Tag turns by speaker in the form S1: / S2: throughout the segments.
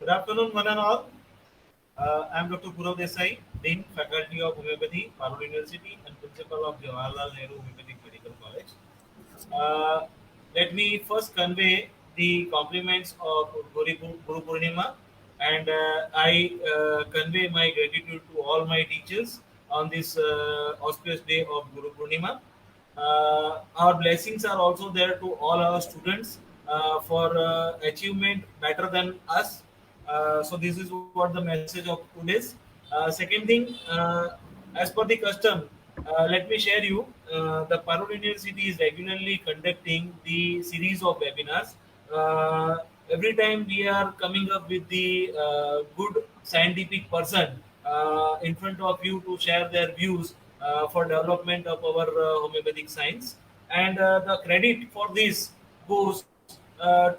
S1: Good afternoon, one and all. I am Dr. Purav Desai, Dean, Faculty of Homeopathy, Parul University, and Principal of Jawaharlal Nehru Homeopathic Medical College. Uh, Let me first convey the compliments of Guru Purnima, and I convey my gratitude to all my teachers on this auspicious day of Guru Purnima. Our blessings are also there to all our students for achievement better than us. So this is what the message of today's. Second thing, as per the custom, let me share you. The Parul University is regularly conducting the series of webinars. Every time we are coming up with the good scientific person in front of you to share their views for development of our homeopathic science, and the credit for this goes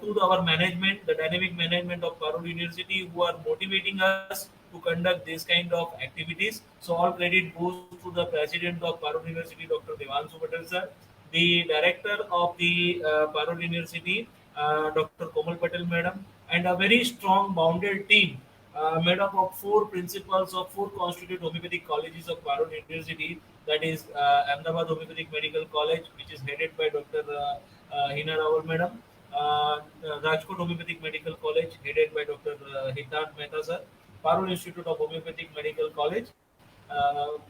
S1: to our management, the dynamic management of Parul University, who are motivating us to conduct this kind of activities. So all credit goes to the president of Parul University, Dr. Devanshu Patel sir, the director of the Parul University, Dr. Komal Patel madam, and a very strong bounded team made up of four principals of four constituted homeopathic colleges of Parul University, that is Ahmedabad Homeopathic Medical College, which is headed by Dr. Hina Rawal madam, Rajkot Homeopathic Medical College, headed by Dr. Hitant Mehta sir, Parul Institute of Homeopathic Medical College,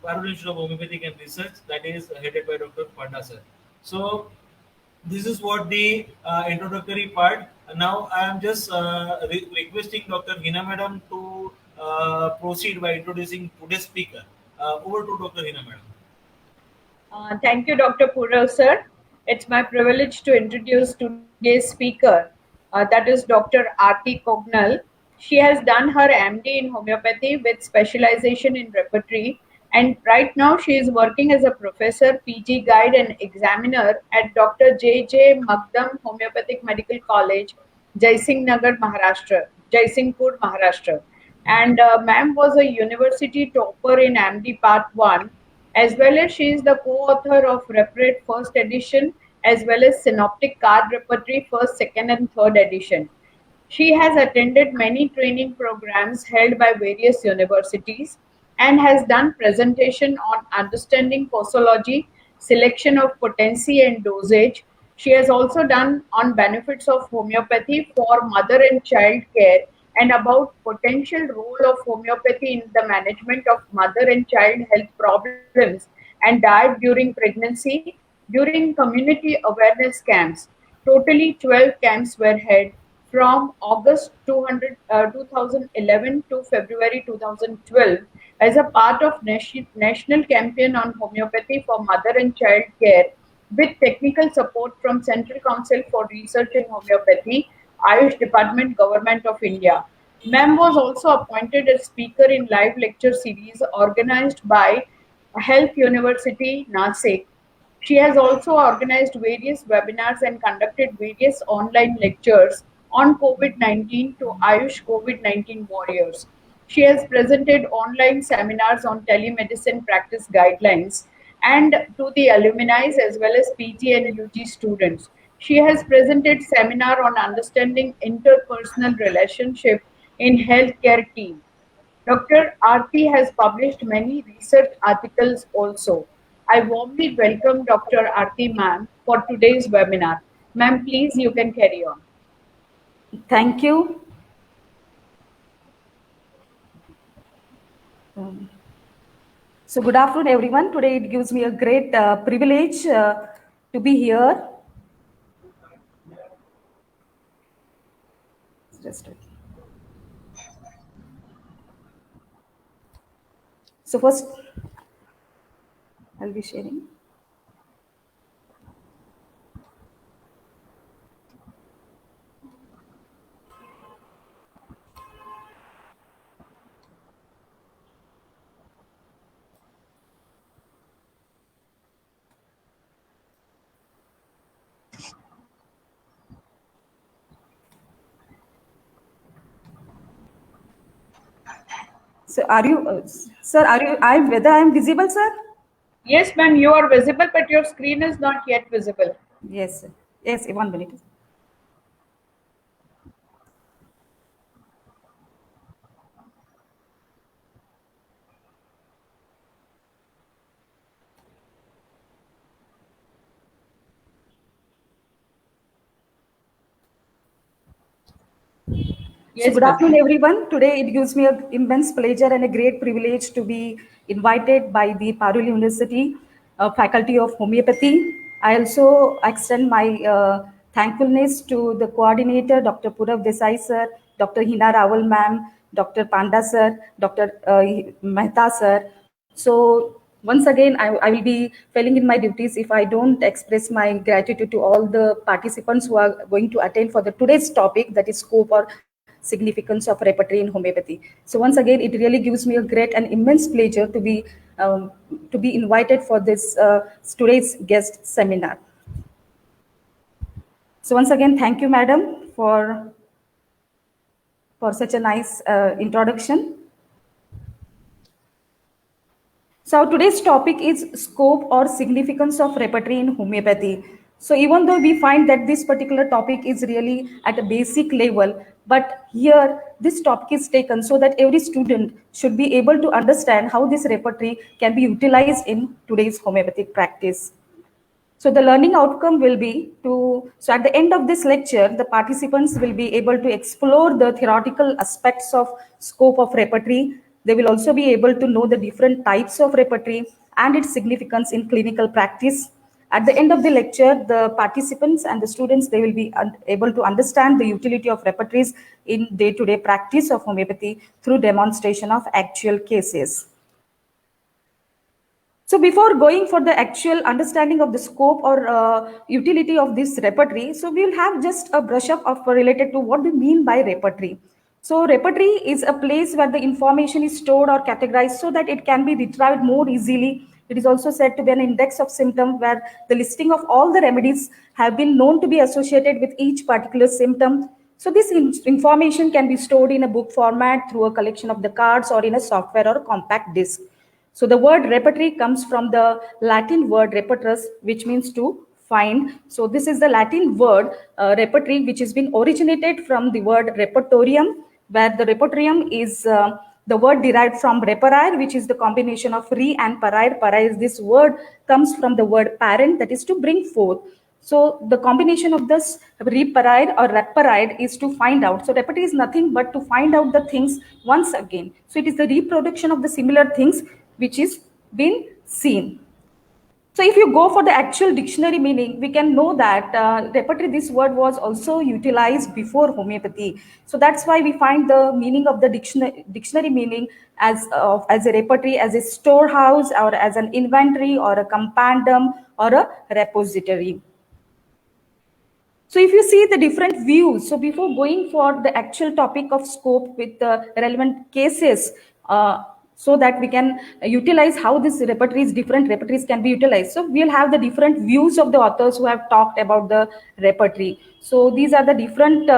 S1: Parul Institute of Homeopathic and Research, that is headed by Dr. Panda sir. So this is what the introductory part. Now I am just requesting Dr. Hina madam to proceed by introducing today's speaker. Over to Dr. Hina madam.
S2: Thank you, Dr. Purav, sir. It's my privilege to introduce today's speaker, that is Dr. Aarti Kognal. She has done her MD in homeopathy with specialization in repertory, and right now she is working as a professor, PG guide, and examiner at Dr. J. Magdam Homeopathic Medical College, Jaisinghpur, Maharashtra. And ma'am was a university topper in MD Part 1, as well as she is the co-author of Repertory first edition, as well as Synoptic Card Repertory first, second, and third edition. She has attended many training programs held by various universities and has done presentation on understanding posology, selection of potency and dosage. She has also done on benefits of homeopathy for mother and child care and about potential role of homeopathy in the management of mother and child health problems and diet during pregnancy during community awareness camps. Totally 12 camps were held from August 2011 to February 2012 as a part of National Campaign on Homeopathy for Mother and Child Care with technical support from Central Council for Research in Homeopathy, Ayush Department, Government of India. Ma'am was also appointed as speaker in live lecture series organized by Health University, Nasik. She has also organized various webinars and conducted various online lectures on COVID-19 to Ayush COVID-19 warriors. She has presented online seminars on telemedicine practice guidelines and to the alumni as well as PG and UG students. She has presented seminar on understanding interpersonal relationship in healthcare team. Dr. Aarti has published many research articles also. I warmly welcome Dr. Aarti ma'am for today's webinar. Ma'am, please, you can carry on.
S3: Thank you. So good afternoon, everyone. Today it gives me a great privilege to be here. Just okay. So first, I'll be sharing. So are you, sir, whether I'm visible, sir?
S2: Yes, ma'am, you are visible, but your screen is not yet visible.
S3: Yes, sir. Yes, 1 minute. So
S2: Yes,
S3: good
S2: madam.
S3: afternoon, everyone. Today it gives me an immense pleasure and a great privilege to be invited by the Parul University Faculty of Homeopathy. I also extend my thankfulness to the coordinator, Dr. Purav Desai sir, Dr. Hina Rawal ma'am, Dr. Panda sir, Dr. Mehta sir. So once again, I will be failing in my duties if I don't express my gratitude to all the participants who are going to attend for the today's topic, that is scope or significance of repertory in homeopathy. So once again, it really gives me a great and immense pleasure um, to be invited for this today's guest seminar. So once again, thank you, madam, for such a nice introduction. So today's topic is scope or significance of repertory in homeopathy. So even though we find that this particular topic is really at a basic level, but here this topic is taken so that every student should be able to understand how this repertory can be utilized in today's homeopathic practice. So the learning outcome will be so at the end of this lecture, the participants will be able to explore the theoretical aspects of scope of repertory. They will also be able to know the different types of repertory and its significance in clinical practice. At the end of the lecture, the participants and the students, they will be able to understand the utility of repertories in day-to-day practice of homeopathy through demonstration of actual cases. So before going for the actual understanding of the scope or utility of this repertory, so we will have just a brush up of related to what we mean by repertory. So repertory is a place where the information is stored or categorized so that it can be retrieved more easily. It is also said to be an index of symptom where the listing of all the remedies have been known to be associated with each particular symptom. So this information can be stored in a book format through a collection of the cards or in a software or a compact disk. So the word repertory comes from the Latin word repertus, which means to find. So this is the Latin word repertory, which has been originated from the word repertorium, where the repertorium is the word derived from reperire, which is the combination of re and parire. Parire, this word comes from the word parent, that is to bring forth. So the combination of this reparide or reparide is to find out. So repertory is nothing but to find out the things once again. So it is the reproduction of the similar things which is been seen. So if you go for the actual dictionary meaning, we can know that repertory, this word was also utilized before homeopathy. So that's why we find the meaning of the dictionary meaning as a repertory, as a storehouse or as an inventory or a compendium or a repository. So if you see the different views, so before going for the actual topic of scope with the relevant cases, so that we can utilize how this repertories, different repertories can be utilized. So we'll have the different views of the authors who have talked about the repertory. So these are the different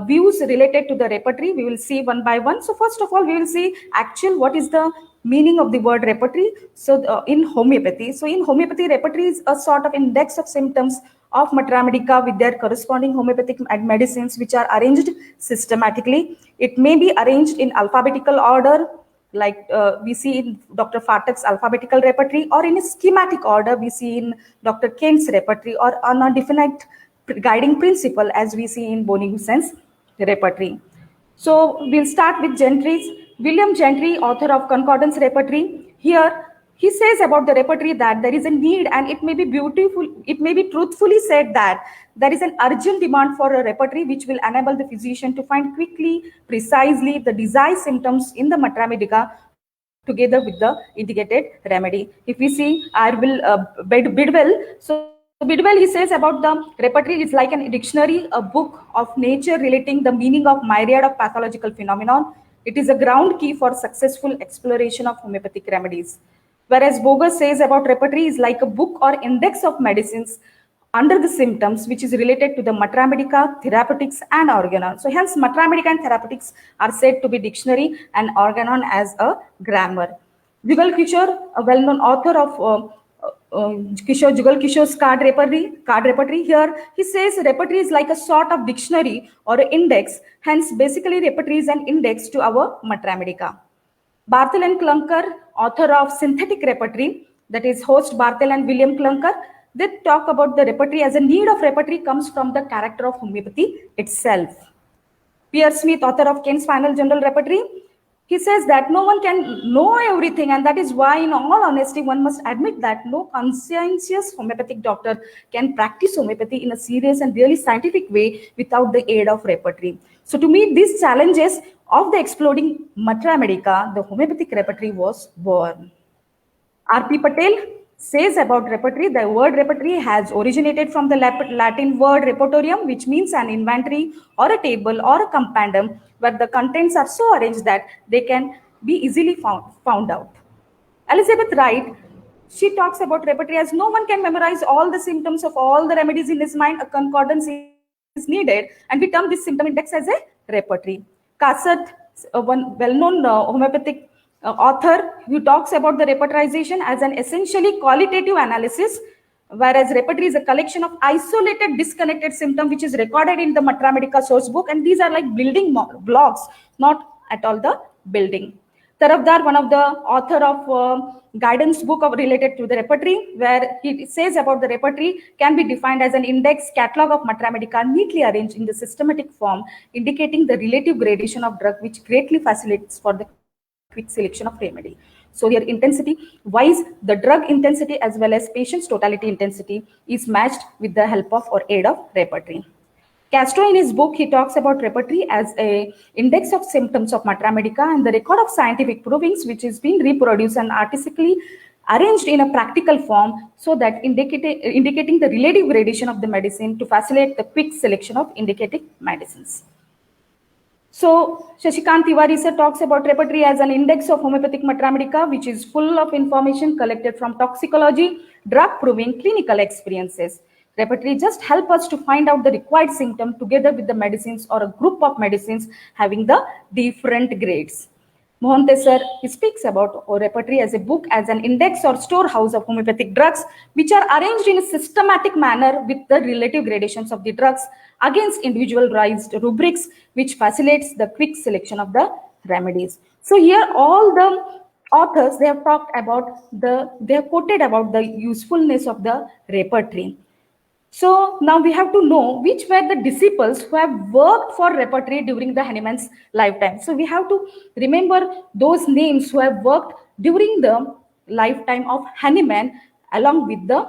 S3: views related to the repertory. We will see one by one. So first of all, we will see actual what is the meaning of the word repertory. So in homeopathy, repertory is a sort of index of symptoms of Matra with their corresponding homeopathic medicines, which are arranged systematically. It may be arranged in alphabetical order, like we see in Dr. Phatak's alphabetical repertory, or in a schematic order we see in Dr. Kane's repertory, or on a definite guiding principle as we see in Boningsen's repertory. So we'll start with Gentry's. William Gentry, author of Concordance Repertory. Here he says about the repertory that there is a need, and it may be beautiful, it may be truthfully said that there is an urgent demand for a repertory which will enable the physician to find quickly, precisely the desired symptoms in the Matra Medica together with the indicated remedy. If we see Bidwell, so Bidwell, he says about the repertory is like an dictionary, a book of nature relating the meaning of myriad of pathological phenomenon. It is a ground key for successful exploration of homeopathic remedies. Whereas Bogus says about repertory is like a book or index of medicines under the symptoms, which is related to the Matra Medica, therapeutics, and organon. So hence Matra Medica and therapeutics are said to be dictionary and organon as a grammar. Jugal Kishore, a well-known author of Jugal Kishore's card repertory, here he says repertory is like a sort of dictionary or an index. Hence, basically repertory is an index to our Matra Medica. Barthel and Clunker, author of Synthetic Repertory, that is host Barthel and William Clunker, they talk about the repertory as a need of repertory comes from the character of homeopathy itself. Pierre Smith, author of Kent's Final General Repertory, he says that no one can know everything, and that is why, in all honesty, one must admit that no conscientious homeopathic doctor can practice homeopathy in a serious and really scientific way without the aid of repertory. So, to meet these challenges of the exploding Matra Medica, the homeopathic repertory was born. R.P. Patel says about repertory, the word repertory has originated from the Latin word repertorium, which means an inventory or a table or a compendium where the contents are so arranged that they can be easily found out. Elizabeth Wright, she talks about repertory as no one can memorize all the symptoms of all the remedies in his mind. A concordance is needed, and we term this symptom index as a repertory. Kassat, one well-known homeopathic author, who talks about the repertorization as an essentially qualitative analysis, whereas repertory is a collection of isolated, disconnected symptoms which is recorded in the Matra Medica source book, and these are like building blocks, not at all the building. Tarafdar, one of the author of guidance book related to the repertory, where he says about the repertory can be defined as an index catalog of Matra Medica neatly arranged in the systematic form, indicating the relative gradation of drug, which greatly facilitates for the quick selection of remedy. So here intensity wise, the drug intensity as well as patient's totality intensity is matched with the help of or aid of repertory. Castro, in his book, he talks about repertory as a index of symptoms of Matra Medica and the record of scientific provings, which is being reproduced and artistically arranged in a practical form, so that indicating the relative gradation of the medicine to facilitate the quick selection of indicated medicines. So, Shashikant Tiwari sir talks about repertory as an index of homeopathic Matra Medica, which is full of information collected from toxicology, drug proving, clinical experiences. Repertory just help us to find out the required symptom together with the medicines or a group of medicines having the different grades. Mohante sir, he speaks about repertory as a book, as an index or storehouse of homeopathic drugs, which are arranged in a systematic manner with the relative gradations of the drugs against individualized rubrics, which facilitates the quick selection of the remedies. So here all the authors, they have talked about they have quoted about the usefulness of the repertory. So now we have to know which were the disciples who have worked for repertory during the Hahnemann's lifetime. So we have to remember those names who have worked during the lifetime of Hahnemann along with the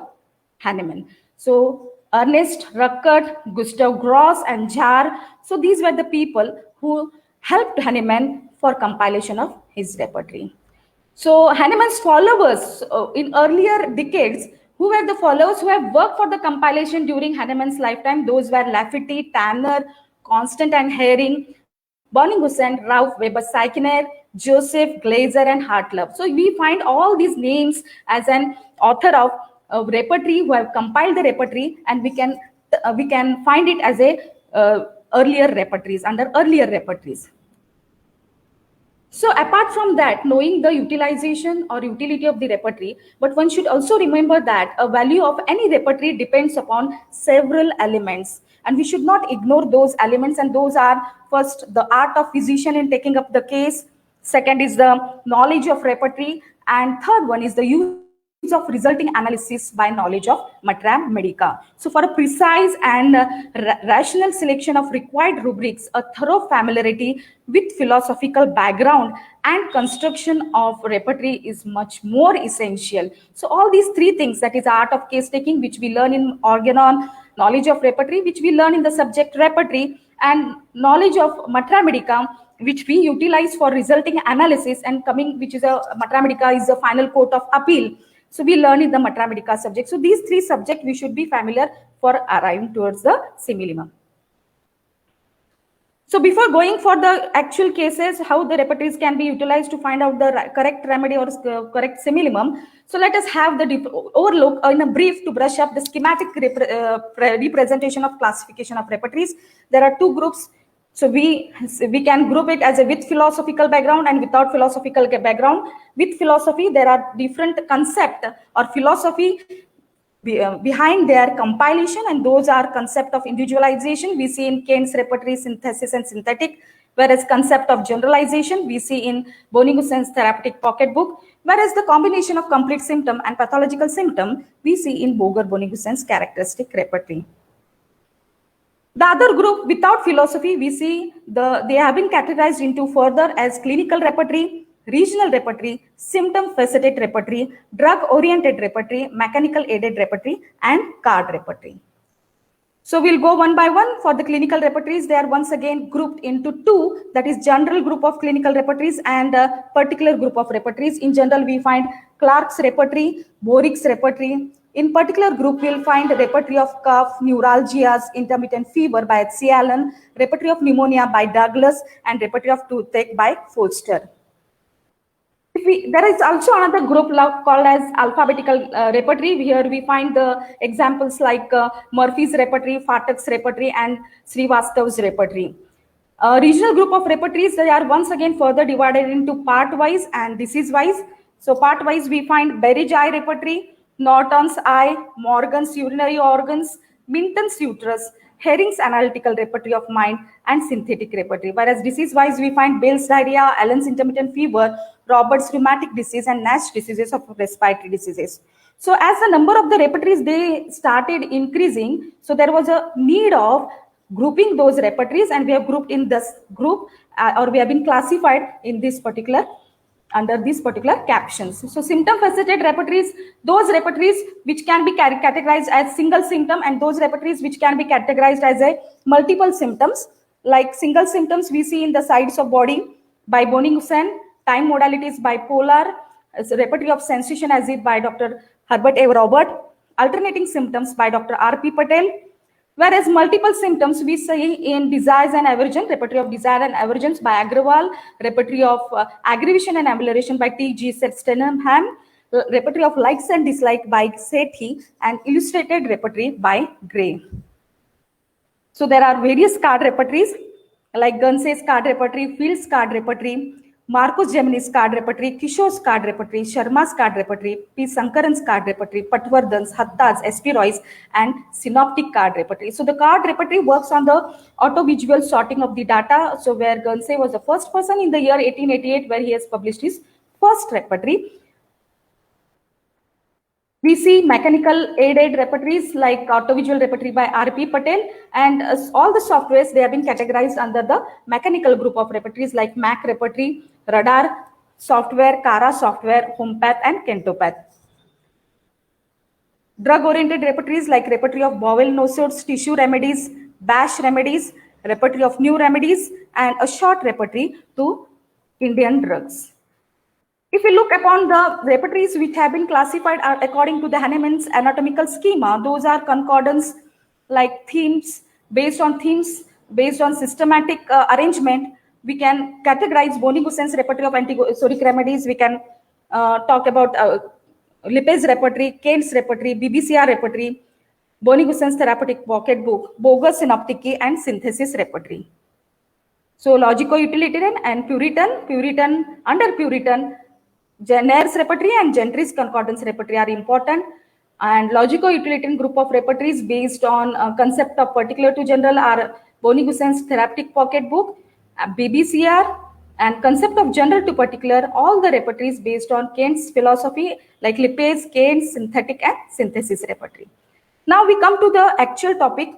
S3: Hahnemann. So Ernest Ruckert, Gustav Gross, and Jar. So these were the people who helped Hahnemann for compilation of his repertory. So Hahnemann's followers in earlier decades, who were the followers who have worked for the compilation during Hahnemann's lifetime? Those were Lafferty, Tanner, Constant and Herring, Bonninghausen, Ralph Weber-Seichner, Joseph, Glaser, and Hartlove. So we find all these names as an author of repertory who have compiled the repertory, and we can find it as a earlier repertories, under earlier repertories. So apart from that, knowing the utilization or utility of the repertory, but one should also remember that a value of any repertory depends upon several elements, and we should not ignore those elements. And those are, first, the art of physician in taking up the case. Second is the knowledge of repertory, and third one is the use of resulting analysis by knowledge of Matra Medica. So for a precise and rational selection of required rubrics, a thorough familiarity with philosophical background and construction of repertory is much more essential. So all these three things, that is art of case taking, which we learn in organon, knowledge of repertory, which we learn in the subject repertory, and knowledge of Matra Medica, which we utilize for resulting analysis, and coming, which is a Matra Medica is the final court of appeal. So we learn in the Matra Medica subject. So these three subjects we should be familiar for arriving towards the simillimum. So before going for the actual cases, how the repertories can be utilized to find out the correct remedy or correct simillimum. So let us have the overlook in a brief to brush up the schematic representation of classification of repertories. There are two groups. So we can group it as a with philosophical background and without philosophical background. With philosophy, there are different concept or philosophy behind their compilation, and those are concept of individualization we see in Kent's repertory synthesis and synthetic, whereas concept of generalization we see in Bonninghausen's therapeutic pocketbook, whereas the combination of complete symptom and pathological symptom we see in Boger Bonninghausen's characteristic repertory. The other group without philosophy, we see they have been categorized into further as clinical repertory, regional repertory, symptom faceted repertory, drug oriented repertory, mechanical aided repertory, and card repertory. So we'll go one by one. For the clinical repertories, they are once again grouped into two, that is general group of clinical repertories and a particular group of repertories. In general, we find Clark's repertory, Borik's repertory. In particular group, we'll find the repertory of cough, neuralgias, intermittent fever by H.C. Allen, repertory of pneumonia by Douglas, and repertory of toothache by Foster. There is also another group called as alphabetical repertory. Here we find the examples like Murphy's repertory, Phatak's repertory, and Srivastav's repertory. Regional group of repertories, they are once again further divided into part-wise and disease-wise. So part-wise, we find Berridge eye repertory, Norton's eye, Morgan's urinary organs, Minton's uterus, Herring's analytical repertory of mind, and synthetic repertory. Whereas disease-wise, we find Bell's diarrhea, Allen's intermittent fever, Robert's rheumatic disease, and Nash diseases of respiratory diseases. So as the number of the repertories, they started increasing, so there was a need of grouping those repertories, and we have grouped in this group or we have been classified in this particular under these particular captions. So symptom faceted repertories, those repertories which can be categorized as single symptom, and those repertories which can be categorized as a multiple symptoms. Like single symptoms we see in the sides of body by Boning-Hussain, time modalities by Polar, repertory of sensation as if by Dr. Herbert A. Robert, alternating symptoms by Dr. R.P. Patel. Whereas multiple symptoms we see in desires and aversion, repertory of desire and aversions by Agrawal, repertory of aggravation and amelioration by T.G. Stenham, repertory of likes and dislikes by Sethi, and illustrated repertory by Gray. So there are various card repertories like Gunsey's card repertory, Field's card repertory, Marcus Gemini's card repertory, Kishore's card repertory, Sharma's card repertory, P. Sankaran's card repertory, Patwardhan's, Hatta's, S.P. Roy's, and synoptic card repertory. So the card repertory works on the auto-visual sorting of the data. So where Gunsey was the first person in the year 1888 where he has published his first repertory. We see mechanical aided repertories like autovisual repertory by R.P. Patel, and all the softwares, they have been categorized under the mechanical group of repertories like Mac repertory, Radar software, Kara software, Homepath, and Kentopath. Drug-oriented repertories like repertory of bowel nosodes, tissue remedies, Bash remedies, repertory of new remedies, and a short repertory to Indian drugs. If we look upon the repertories which have been classified according to the Hahnemann's anatomical schema, those are concordance like themes, based on systematic arrangement. We can categorize Boning-Hussain's repertory of antisoric remedies. We can talk about Lippe's repertory, Kane's repertory, BBCR repertory, Boning-Hussain's therapeutic pocket book, Boger's synoptic key, and synthesis repertory. So logico-utilitarian and Puritan, under Puritan, Naire's repertory and Gentry's concordance repertory are important. And logico-utilitarian group of repertories based on concept of particular to general are Boning-Hussain's therapeutic pocket book, BBCR, and concept of general to particular, all the repertories based on Kane's philosophy like Lippe's, Kane's synthetic and synthesis repertory. Now we come to the actual topic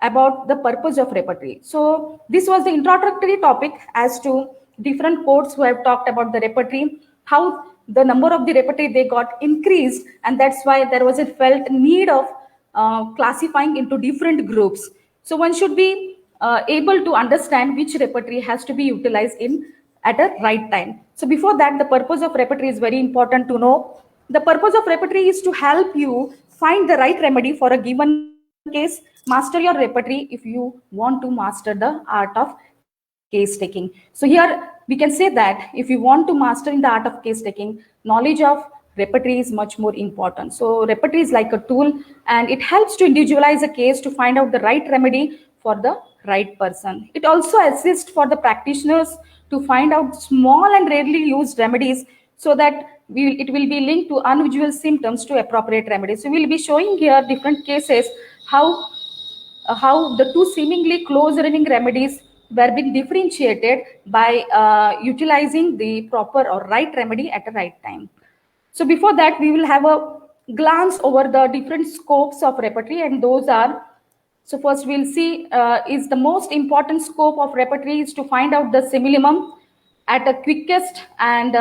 S3: about the purpose of repertory. So this was the introductory topic as to different courts who have talked about the repertory, how the number of the repertory they got increased, and that's why there was a felt need of classifying into different groups. So one should be able to understand which repertory has to be utilized at a right time. So before that, the purpose of repertory is very important to know. The purpose of repertory is to help you find the right remedy for a given case, master your repertory if you want to master the art of case taking. So here we can say that if you want to master in the art of case taking, knowledge of repertory is much more important. So repertory is like a tool, and it helps to individualize a case to find out the right remedy for the right person. It also assists for the practitioners to find out small and rarely used remedies so that it will be linked to unusual symptoms to appropriate remedies. So we'll be showing here different cases how the two seemingly close running remedies were being differentiated by utilizing the proper or right remedy at the right time. So before that, we will have a glance over the different scopes of repertory, and those are So first we'll see is the most important scope of repertory is to find out the similimum at a quickest and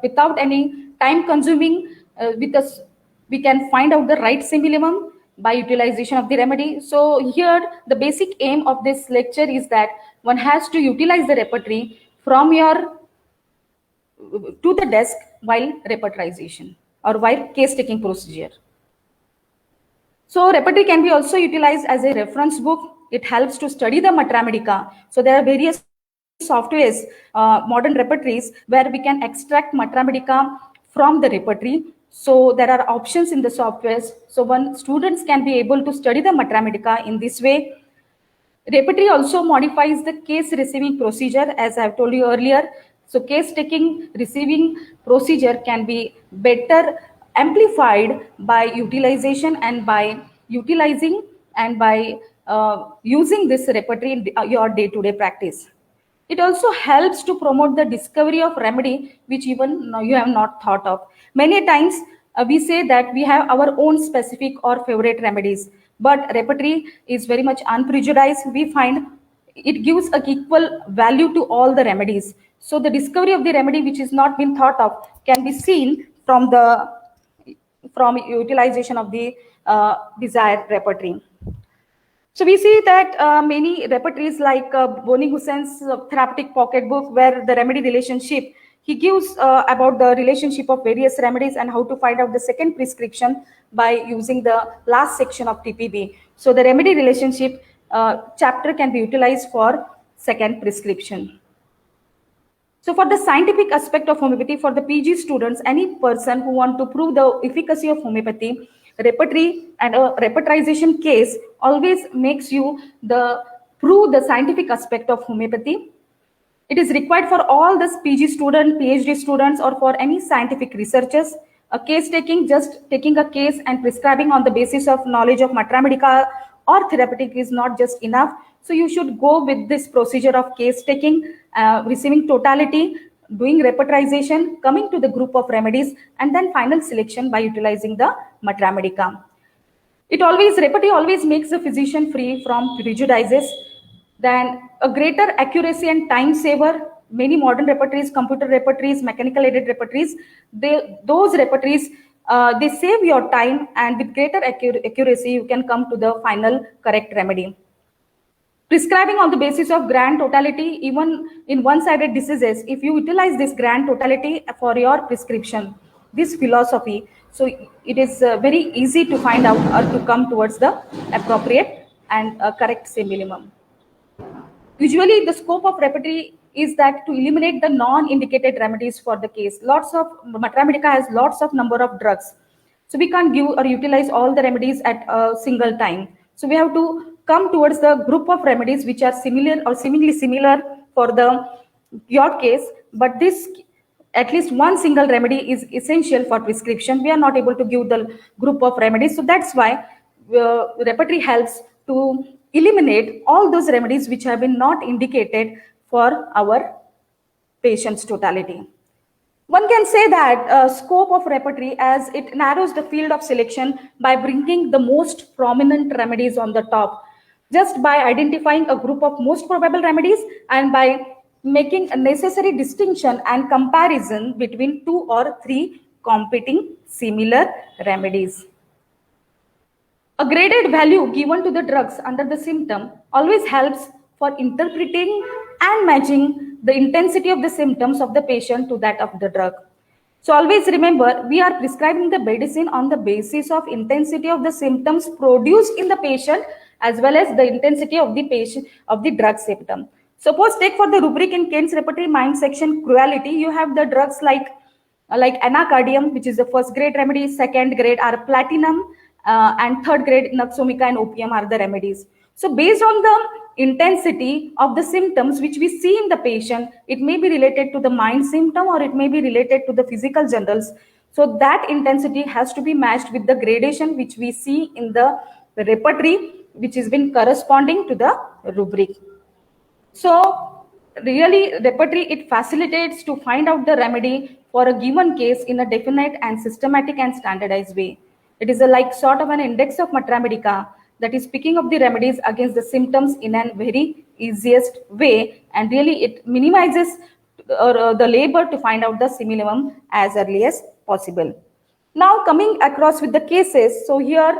S3: without any time consuming we can find out the right similimum by utilization of the remedy. So here the basic aim of this lecture is that one has to utilize the repertory from your to the desk while repertorization or while case taking procedure. So repertory can be also utilized as a reference book. It helps to study the Matramedica. So there are various softwares, modern repertories, where we can extract Matramedica from the repertory. So there are options in the softwares. So one students can be able to study the Matramedica in this way. Repertory also modifies the case receiving procedure, as I've told you earlier. So case taking receiving procedure can be better amplified by utilization and by utilizing and by using this repertory in your day-to-day practice. It also helps to promote the discovery of remedy which even you have not thought of. Many times we say that we have our own specific or favorite remedies, but repertory is very much unprejudiced. We find it gives a equal value to all the remedies. So the discovery of the remedy which is not been thought of can be seen from the utilization of the desired repertory. So we see that many repertories like Boni Hussein's therapeutic pocketbook, where the remedy relationship, he gives about the relationship of various remedies and how to find out the second prescription by using the last section of TPB. So the remedy relationship chapter can be utilized for second prescription. So for the scientific aspect of homeopathy, for the PG students, any person who want to prove the efficacy of homeopathy, repertory and a repertorization case always makes you prove the scientific aspect of homeopathy. It is required for all the PG student, PhD students, or for any scientific researchers. A case taking, just taking a case and prescribing on the basis of knowledge of Matramedica or therapeutic is not just enough. So you should go with this procedure of case taking, receiving totality, doing repertorization, coming to the group of remedies, and then final selection by utilizing the Matramedica. Repertory always makes the physician free from prejudices. Then a greater accuracy and time saver. Many modern repertories, computer repertories, mechanical aided repertories, those repertories, they save your time, and with greater accuracy, you can come to the final correct remedy. Prescribing on the basis of grand totality, even in one-sided diseases, if you utilize this grand totality for your prescription, this philosophy, so it is very easy to find out or to come towards the appropriate and correct minimum. Usually the scope of repertory is that to eliminate the non-indicated remedies for the case. Matramedica has lots of number of drugs. So we can't give or utilize all the remedies at a single time. So we have to come towards the group of remedies which are similar or seemingly similar for your case, but this at least one single remedy is essential for prescription. We are not able to give the group of remedies. So that's why repertory helps to eliminate all those remedies which have been not indicated for our patient's totality. One can say that scope of repertory as it narrows the field of selection by bringing the most prominent remedies on the top, just by identifying a group of most probable remedies and by making a necessary distinction and comparison between 2 or 3 competing similar remedies. A graded value given to the drugs under the symptom always helps for interpreting and matching the intensity of the symptoms of the patient to that of the drug. So always remember, we are prescribing the medicine on the basis of intensity of the symptoms produced in the patient as well as the intensity of the drug symptom. Suppose take for the rubric in Kent's repertory mind section cruelty, you have the drugs like anacardium, which is the first grade remedy, second grade are platinum, and third grade naxomica and opium are the remedies. So based on the intensity of the symptoms which we see in the patient, it may be related to the mind symptom or it may be related to the physical generals. So that intensity has to be matched with the gradation which we see in the repertory, which has been corresponding to the rubric. So really repertory, it facilitates to find out the remedy for a given case in a definite and systematic and standardized way. It is like sort of an index of Matramedica that is picking up the remedies against the symptoms in a very easiest way, and really it minimizes the labor to find out the simillimum as early as possible. Now coming across with the cases, so here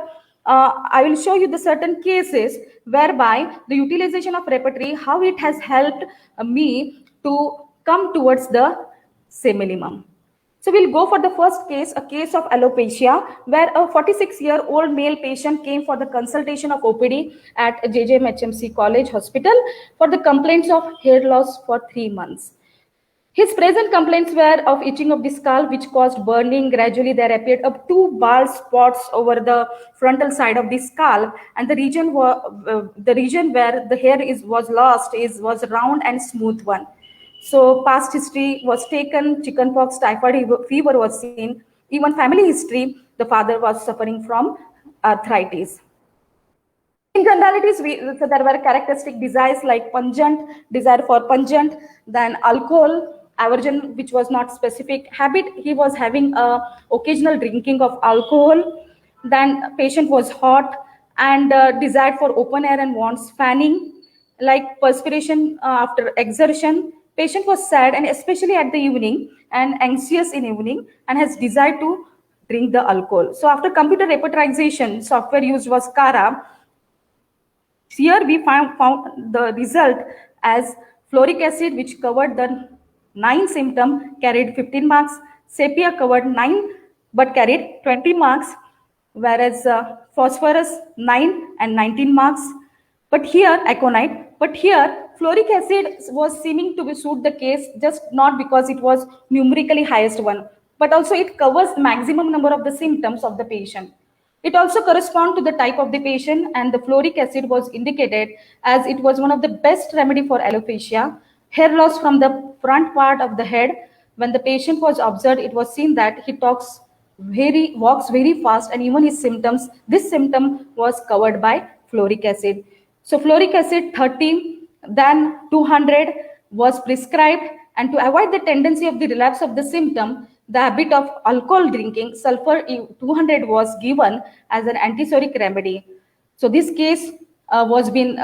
S3: I will show you the certain cases whereby the utilization of repertory, how it has helped me to come towards the semi-minimum. So we'll go for the first case, a case of alopecia, where a 46-year-old male patient came for the consultation of OPD at JJMHMC College Hospital for the complaints of hair loss for 3 months. His present complaints were of itching of the skull, which caused burning. Gradually, there appeared up 2 bald spots over the frontal side of the skull, and the region where the hair was lost was round and smooth one. So, past history was taken. Chickenpox, typhoid fever was seen. Even family history, the father was suffering from arthritis. Incondylitis, so there were characteristic desires like pungent, desire for pungent, then alcohol, aversion which was not specific, habit, he was having a occasional drinking of alcohol, then patient was hot and desired for open air and wants fanning, like perspiration after exertion. Patient was sad and especially at the evening and anxious in evening and has desired to drink the alcohol. So after computer repertorization, software used was Kara. Here we found the result as fluoric acid, which covered the 9 symptom, carried 15 marks. Sepia covered 9 but carried 20 marks, whereas phosphorus 9 and 19 marks. But here aconite, but here fluoric acid was seeming to be suit the case, just not because it was numerically highest one, but also it covers the maximum number of the symptoms of the patient. It also corresponds to the type of the patient, and the fluoric acid was indicated as it was one of the best remedy for alopecia. Hair loss from the front part of the head. When the patient was observed, it was seen that he walks very fast, and even his symptoms, this symptom was covered by fluoric acid. So fluoric acid 30, then 200 was prescribed, and to avoid the tendency of the relapse of the symptom, the habit of alcohol drinking, sulfur 200 was given as an antipsoric remedy. So this case was been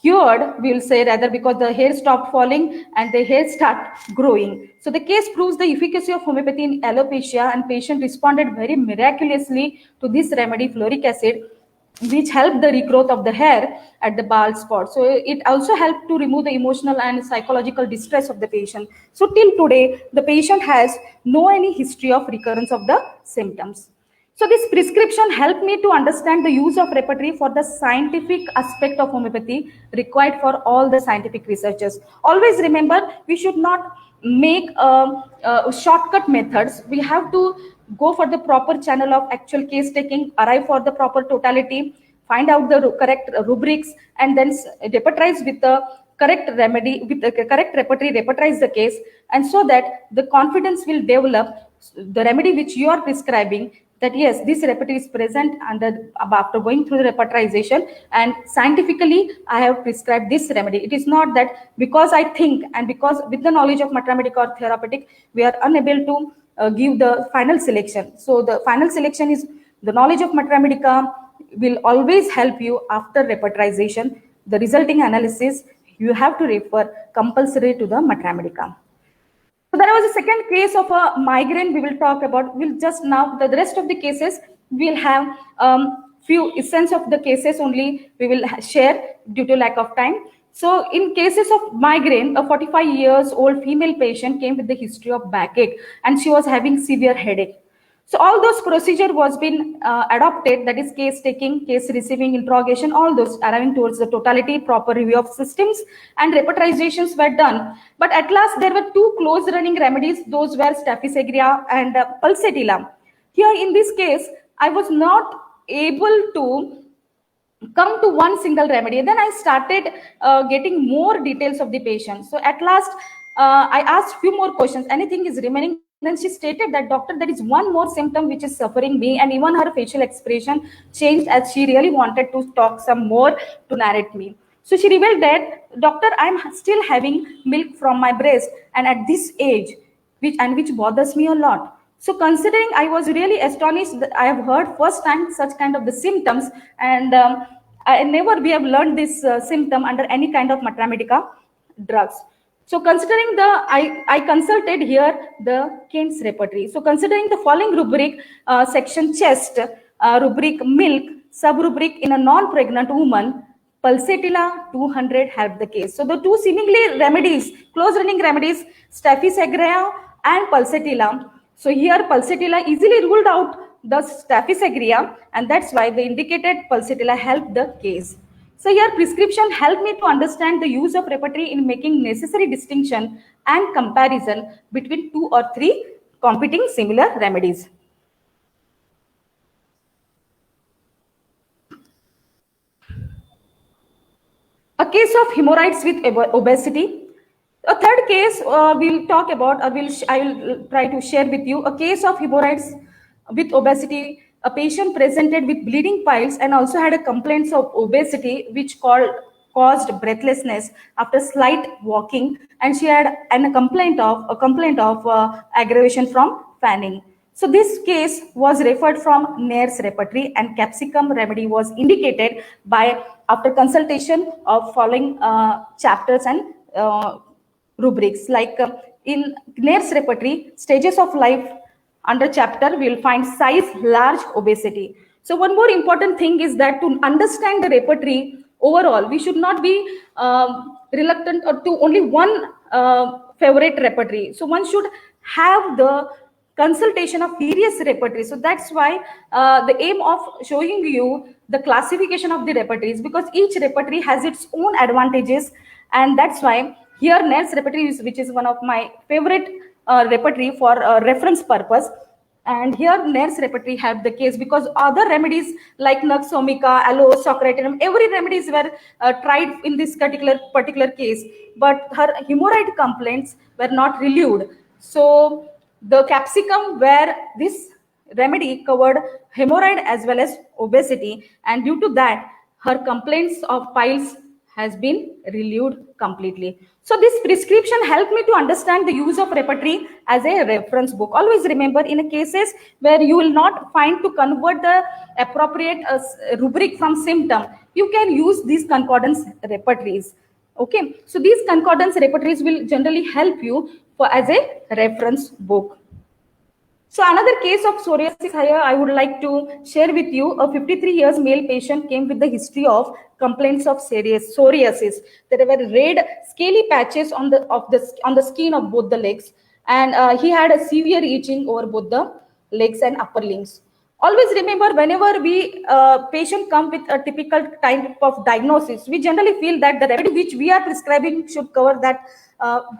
S3: cured, we will say, rather, because the hair stopped falling and the hair start growing. So the case proves the efficacy of homeopathy in alopecia, and patient responded very miraculously to this remedy, fluoric acid, which helped the regrowth of the hair at the bald spot. So it also helped to remove the emotional and psychological distress of the patient. So till today, the patient has no any history of recurrence of the symptoms. So this prescription helped me to understand the use of repertory for the scientific aspect of homeopathy required for all the scientific researchers. Always remember, we should not make shortcut methods. We have to go for the proper channel of actual case taking, arrive for the proper totality, find out the correct rubrics, and then repertorize with the correct remedy, with the correct repertory, repertorize the case, and so that the confidence will develop the remedy which you are prescribing, that yes, this repertory is present under after going through the repertorization, and scientifically I have prescribed this remedy. It is not that because I think and because with the knowledge of mathematics or therapeutic we are unable to give the final selection. So the final selection is the knowledge of Mathematica will always help you after repertorization. The resulting analysis you have to refer compulsory to the Mathematica. So there was a second case of a migraine we will talk about. We'll just now, the rest of the cases, we'll have few essence of the cases only we will share due to lack of time. So in cases of migraine, a 45 years old female patient came with the history of backache and she was having severe headache. So all those procedure was been adopted, that is case taking, case receiving, interrogation, all those arriving towards the totality, proper review of systems and repertorizations were done. But at last there were 2 close running remedies, those were Staphysagra and Pulsatilla. Here in this case, I was not able to come to one single remedy. Then I started getting more details of the patient. So at last, I asked few more questions. Anything is remaining? Then she stated that, doctor, there is one more symptom which is suffering me, and even her facial expression changed as she really wanted to talk some more to narrate me. So she revealed that, doctor, I'm still having milk from my breast, and at this age, which bothers me a lot. So considering, I was really astonished that I have heard first time such kind of the symptoms, and never we have learned this symptom under any kind of Matramatica drugs. So considering I consulted here the King's Repertory. So considering the following rubric, section chest, rubric milk, sub-rubric in a non-pregnant woman, Pulsatilla 200 helped the case. So the two seemingly remedies, close running remedies, Staphysagrea and Pulsatilla. So here Pulsatilla easily ruled out the Staphysagrea, and that's why the indicated Pulsatilla helped the case. So here prescription helped me to understand the use of Repertory in making necessary distinction and comparison between 2 or 3 competing similar remedies. A case of hemorrhoids with obesity. A third case we'll talk about, I will try to share with you a case of hemorrhoids with obesity. A patient presented with bleeding piles and also had a complaints of obesity, which caused breathlessness after slight walking, and she had a complaint of aggravation from fanning. So this case was referred from Nair's Repertory, and capsicum remedy was indicated by after consultation of following chapters and rubrics. Like in Nair's Repertory, stages of life under chapter, we will find size, large, obesity. So one more important thing is that to understand the repertory overall, we should not be reluctant or to only one favorite repertory. So one should have the consultation of various repertories. So that's why the aim of showing you the classification of the repertories, because each repertory has its own advantages, and that's why here Nair's Repertory, which is one of my favorite repertory for reference purpose. And here Nair's Repertory have the case because other remedies like Nux vomica, aloe, socratinum, every remedies were tried in this particular case, but her hemorrhoid complaints were not relieved. So the capsicum, where this remedy covered hemorrhoid as well as obesity, and due to that her complaints of piles has been relieved completely. So this prescription helped me to understand the use of Repertory as a reference book. Always remember, in cases where you will not find to convert the appropriate rubric from symptom, you can use these concordance repertories. Okay, so these concordance repertories will generally help you for as a reference book. So another case of psoriasis here I would like to share with you. A 53 years male patient came with the history of complaints of psoriasis. There were red scaly patches on the skin of both the legs, and he had a severe itching over both the legs and upper limbs. Always remember, whenever we patient come with a typical type of diagnosis, we generally feel that the remedy which we are prescribing should cover that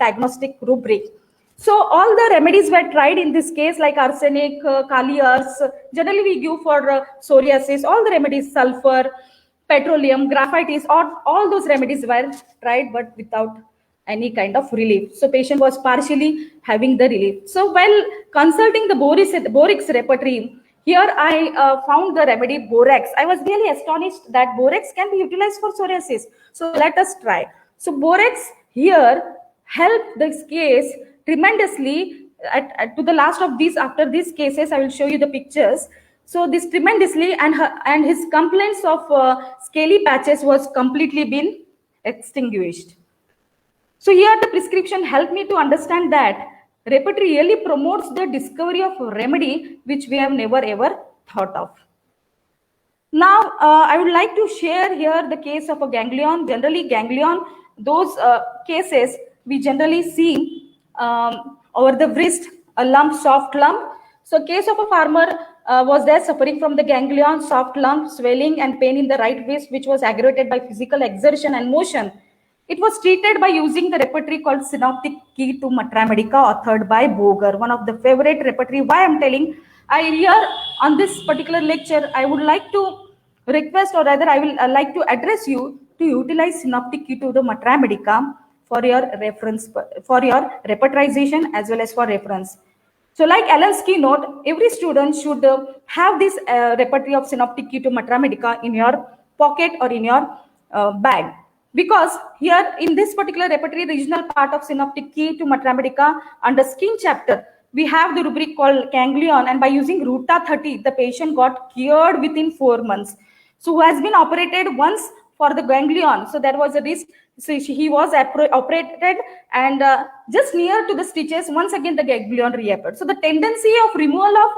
S3: diagnostic rubric. So all the remedies were tried in this case, like arsenic, kali earths. Generally we give for psoriasis. All the remedies, sulfur, petroleum, graphite, all those remedies were tried, but without any kind of relief. So patient was partially having the relief. So while consulting the Borix Repertory, here I found the remedy borax. I was really astonished that borax can be utilized for psoriasis. So let us try. So borax here helped this case tremendously. To the last of these, after these cases, I will show you the pictures. So this tremendously, and his complaints of scaly patches was completely been extinguished. So here the prescription helped me to understand that Repertory really promotes the discovery of remedy which we have never ever thought of. Now, I would like to share here the case of a ganglion. Generally, ganglion, those cases we generally see over the wrist, a lump, soft lump. So, case of a farmer was there suffering from the ganglion, soft lump, swelling and pain in the right wrist, which was aggravated by physical exertion and motion. It was treated by using the repertory called Synoptic Key to Matramatica, authored by Boger, one of the favorite repertory. Why I'm telling, I here on this particular lecture, I would like to request, or rather I will like to address you to utilize Synoptic Key to the Matramatica for your reference, for your repertorization as well as for reference. So like Alan's keynote, every student should have this repertory of Synoptic Key to Matramatica in your pocket or in your bag. Because here in this particular repertory, regional part of Synoptic Key to Matramatica under skin chapter, we have the rubric called ganglion, and by using Ruta 30, the patient got cured within 4 months. So who has been operated once for the ganglion. So there was a risk. So he was operated, and just near to the stitches, once again the ganglion reappeared. So the tendency of removal of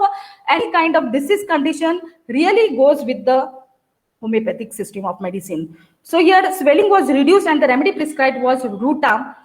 S3: any kind of disease condition really goes with the homeopathic system of medicine. So here swelling was reduced and the remedy prescribed was ruta.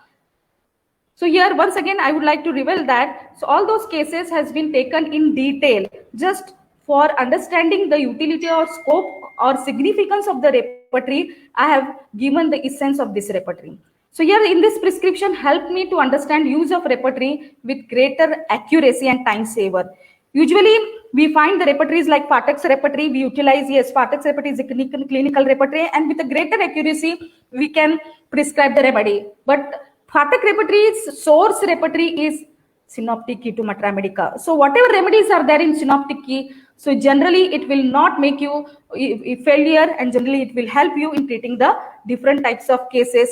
S3: So here once again I would like to reveal that so all those cases has been taken in detail just for understanding the utility or scope or significance of the repertory. I have given the essence of this repertory. So here in this prescription help me to understand use of repertory with greater accuracy and time saver. Usually we find the repertories like Patak's repertory, we utilize, yes, Patak's repertory is a clinical repertory, and with a greater accuracy, we can prescribe the remedy. But Patak repertory's source repertory is synoptic key to Matra Medica. So whatever remedies are there in synoptic key, so generally it will not make you a failure, and generally it will help you in treating the different types of cases.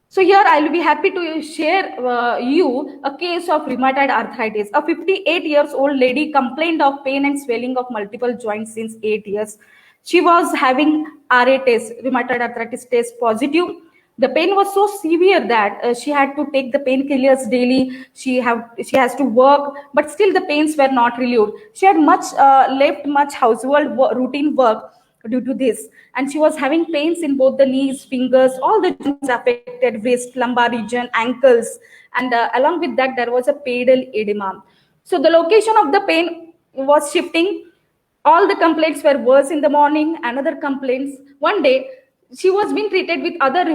S3: So here I will be happy to share you a case of rheumatoid arthritis. A 58 years old lady complained of pain and swelling of multiple joints since 8 years. She was having RA test, rheumatoid arthritis test positive. The pain was so severe that she had to take the painkillers daily. She has to work, but still the pains were not relieved. She had left much household routine work due to this, and she was having pains in both the knees, fingers, all the joints affected, wrist, lumbar region, ankles, and along with that there was a pedal edema. So the location of the pain was shifting. All the complaints were worse in the morning, another complaints. One day she was being treated with other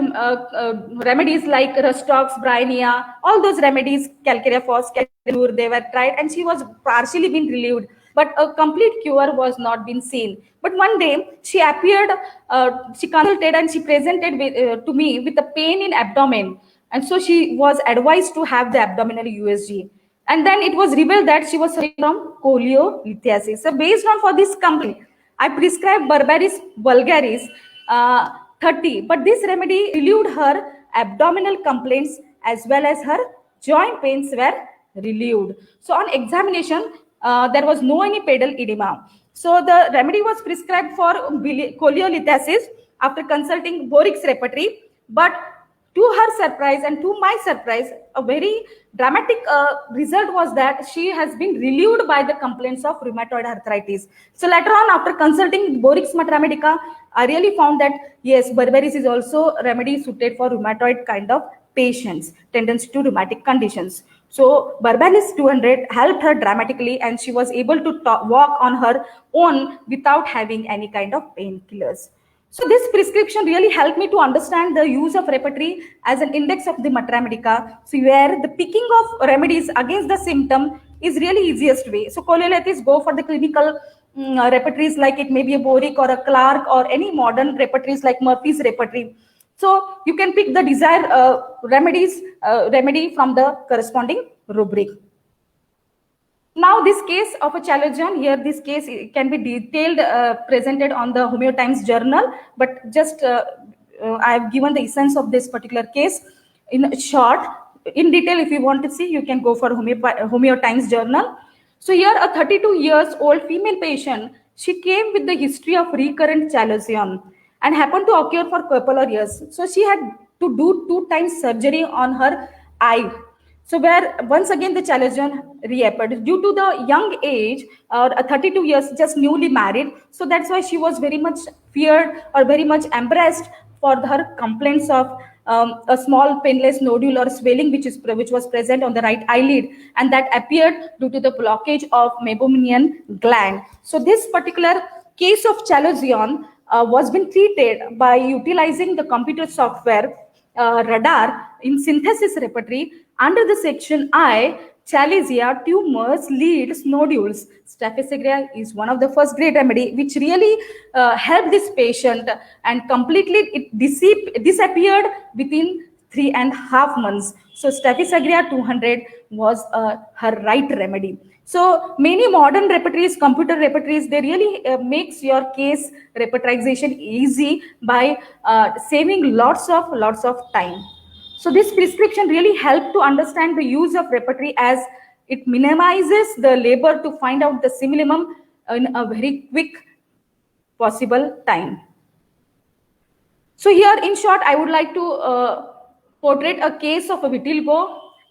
S3: remedies like Rustox, Brynia, all those remedies, Calcarea Phos, Calcarea, they were tried, and she was partially been relieved, but a complete cure was not been seen. But one day she appeared, she consulted and she presented to me with a pain in abdomen, and so she was advised to have the abdominal USG. And then it was revealed that she was suffering from cholelithiasis. So based on for this complaint, I prescribed Berberis vulgaris 30, but this remedy relieved her abdominal complaints as well as her joint pains were relieved. So on examination, there was no any pedal edema. So the remedy was prescribed for cholelithiasis after consulting Boric's repertory, but to her surprise and to my surprise, a very dramatic result was that she has been relieved by the complaints of rheumatoid arthritis. So later on, after consulting Boric's Matra Medica, I really found that yes, berberis is also a remedy suited for rheumatoid kind of patients, tendency to rheumatic conditions. So berberis 200 helped her dramatically, and she was able to walk on her own without having any kind of painkillers. So this prescription really helped me to understand the use of repertory as an index of the Matra Medica. So where the picking of remedies against the symptom is really easiest way. So cholelithiasis, go for the clinical repertories like it may be a Boric or a Clark or any modern repertories like Murphy's repertory. So you can pick the desired remedy from the corresponding rubric. Now this case of a chalazion, here this case can be detailed presented on the Homeo Times journal, but just I have given the essence of this particular case in short. In detail, if you want to see, you can go for Homeo Times journal. So here a 32 years old female patient, she came with the history of recurrent chalazion and happened to occur for a couple of years. So she had to do 2 times surgery on her eye. So where once again the chalazion reappeared due to the young age, 32 years, just newly married. So that's why she was very much feared or very much embarrassed for her complaints of a small painless nodule or swelling which was present on the right eyelid, and that appeared due to the blockage of meibomian gland. So this particular case of chalazion was been treated by utilizing the computer software radar in synthesis repertory under the section I, chalazion, tumors, leads, nodules. Staph aureus is one of the first great remedy which really helped this patient, and completely it disappeared within 3.5 months. So Staph aureus 200 was her right remedy. So many modern repertories, computer repertories, they really makes your case repertorization easy by saving lots of time. So this prescription really helped to understand the use of repertory as it minimizes the labor to find out the simillimum in a very quick possible time. So here, in short, I would like to portray a case of a vitiligo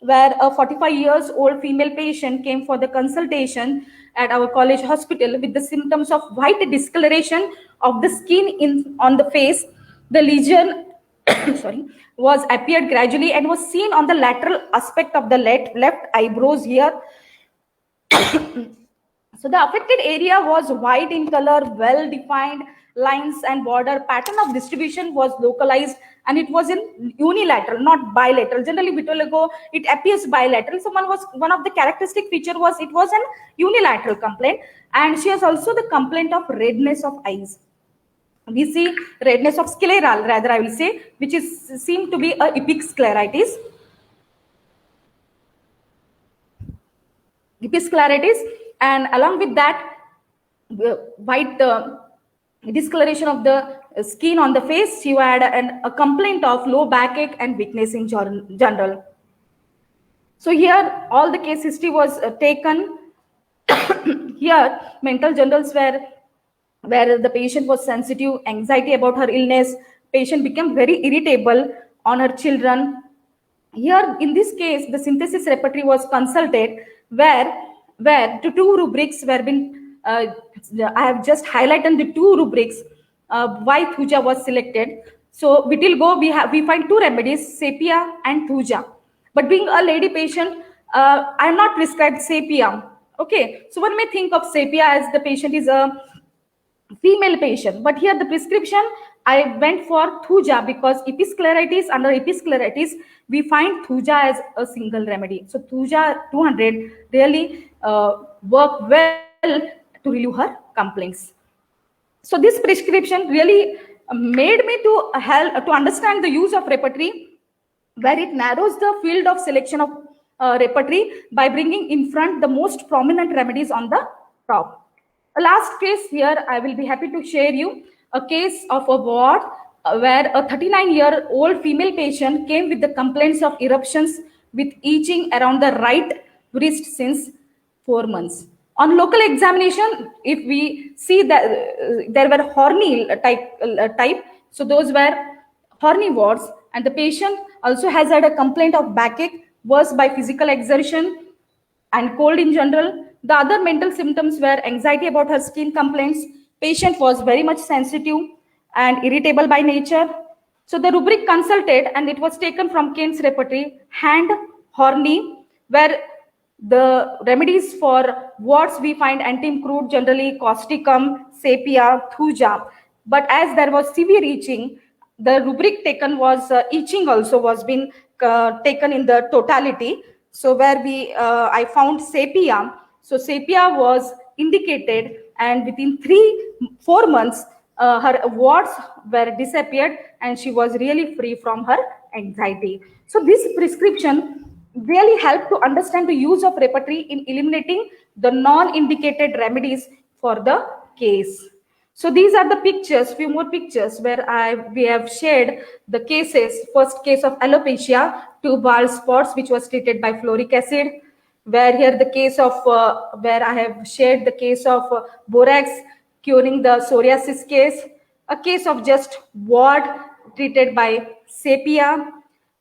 S3: where a 45 years old female patient came for the consultation at our college hospital with the symptoms of white discoloration of the skin on the face. The lesion sorry, was appeared gradually and was seen on the lateral aspect of the left eyebrows here. So the affected area was white in color, well-defined lines and border. Pattern of distribution was localized and it was in unilateral, not bilateral. Generally, vitiligo, it appears bilateral. So one of the characteristic feature was it was an unilateral complaint, and she has also the complaint of redness of eyes. We see redness of scleral, rather I will say, which is seem to be a episcleritis. And along with that, white discoloration of the skin on the face, she had a complaint of low backache and weakness in general. So here all the case history was taken. Here mental journals were where the patient was sensitive, anxiety about her illness, patient became very irritable on her children. Here, in this case, the synthesis repertory was consulted, where the two rubrics were been. I have just highlighted the two rubrics. Why thuja was selected. So vitiligo, we find two remedies, sepia and thuja. But being a lady patient, I am not prescribed sepia. Okay, so one may think of sepia as the patient is a female patient, but here the prescription I went for thuja because under episcleritis we find thuja as a single remedy. So thuja 200 really work well to relieve her complaints. So this prescription really made me to help to understand the use of repertory, where it narrows the field of selection of repertory by bringing in front the most prominent remedies on the top. A last case here, I will be happy to share you a case of a ward where a 39-year-old female patient came with the complaints of eruptions with itching around the right wrist since 4 months. On local examination, if we see that there were horny type, so those were horny warts, and the patient also has had a complaint of backache worse by physical exertion and cold in general. The other mental symptoms were anxiety about her skin complaints. Patient was very much sensitive and irritable by nature. So the rubric consulted, and it was taken from Kane's repertory, hand, horny, where the remedies for warts we find antimcrude, generally causticum, sepia, thuja. But as there was severe itching, the rubric taken was itching also was being taken in the totality. So where I found sepia. So sepia was indicated, and within 4 months, her warts were disappeared, and she was really free from her anxiety. So this prescription really helped to understand the use of repertory in eliminating the non-indicated remedies for the case. So these are the pictures, few more pictures where we have shared the cases. First case of alopecia, 2 bald spots which was treated by fluoric acid. Where here the case of where I have shared the case of borax curing the psoriasis case. A case of just wart treated by sepia.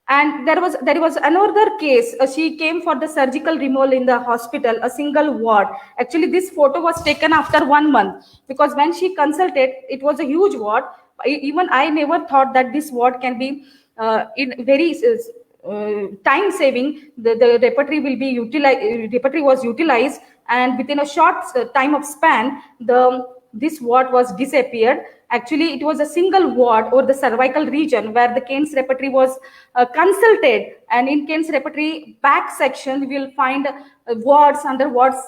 S3: And there was another case. She came for the surgical removal in the hospital, a single ward. Actually, this photo was taken after 1 month, because when she consulted, it was a huge ward. Even I never thought that this ward can be in very time saving. The repertory will be utilized. Repertory was utilized, and within a short time of span, this ward was disappeared. Actually, it was a single ward over the cervical region where the Kane's repertory was consulted. And in Kane's repertory back section, we will find wards under wards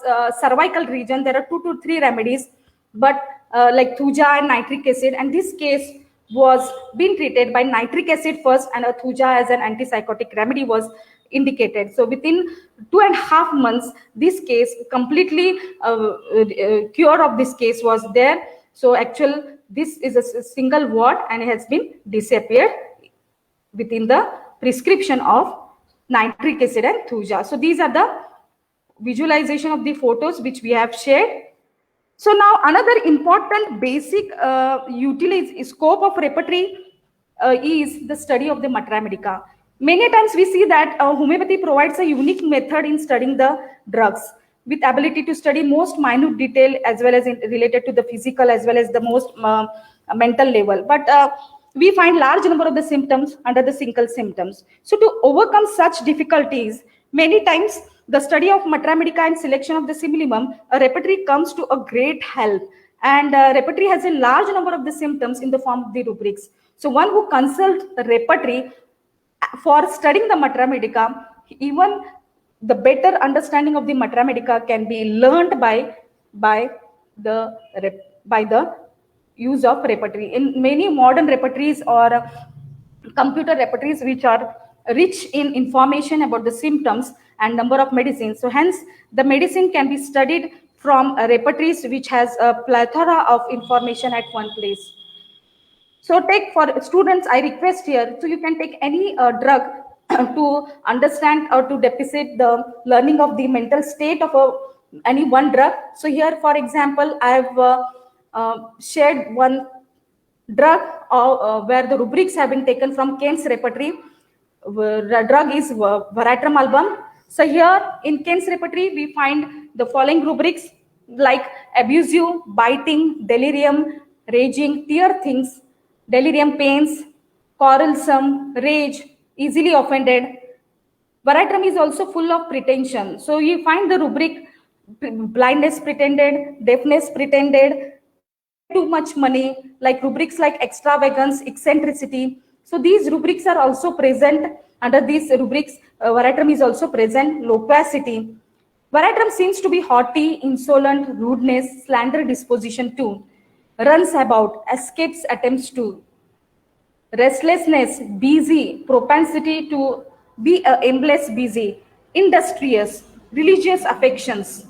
S3: cervical region. There are 2 to 3 remedies, but like thuja and nitric acid. And this case was being treated by nitric acid first, and a thuja as an antipsychotic remedy was indicated. So within 2.5 months, this case completely cure of this case was there. So this is a single ward, and it has been disappeared within the prescription of nitric acid and thuja. So these are the visualization of the photos which we have shared. So now another important basic scope of repertory is the study of the Mathematics. Many times we see that homeopathy provides a unique method in studying the drugs with ability to study most minute detail as well as related to the physical as well as the most mental level. But we find large number of the symptoms under the single symptoms. So to overcome such difficulties, many times the study of Mathematics and selection of the simillimum, a repertory comes to a great help. And repertory has a large number of the symptoms in the form of the rubrics. So one who consults the repertory for studying the Mathematics, even the better understanding of the Mathematics can be learned by the by the use of repertory. In many modern repertories or computer repertories which are rich in information about the symptoms and number of medicines. So hence the medicine can be studied from repertories which has a plethora of information at one place. So take for students, I request here, so you can take any drug to understand or to depict the learning of the mental state of any one drug. So here, for example, I have shared one drug where the rubrics have been taken from Kane's repertory. The drug is Veratrum album. So here in Kane's repertory, we find the following rubrics like abusive, biting, delirium, raging, tear things, delirium pains, quarrelsome, rage, easily offended. Veratrum is also full of pretension. So you find the rubric blindness pretended, deafness pretended, spend too much money, like rubrics like extravagance, eccentricity. So these rubrics are also present under these rubrics. Veratrum is also present, loquacity. Veratrum seems to be haughty, insolent, rudeness, slander disposition too. Runs about, escapes attempts to, restlessness, busy, propensity to be aimless busy, industrious, religious affections,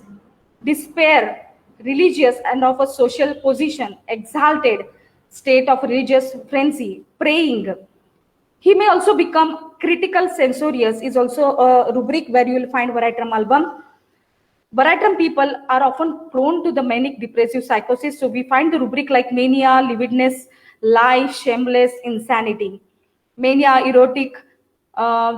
S3: despair, religious and of a social position, exalted, state of religious frenzy, praying. He may also become critical censorious is also a rubric where you will find Veratrum album. Veratrum people are often prone to the manic depressive psychosis. So we find the rubric like mania, lividness, lie, shameless, insanity. Mania, erotic.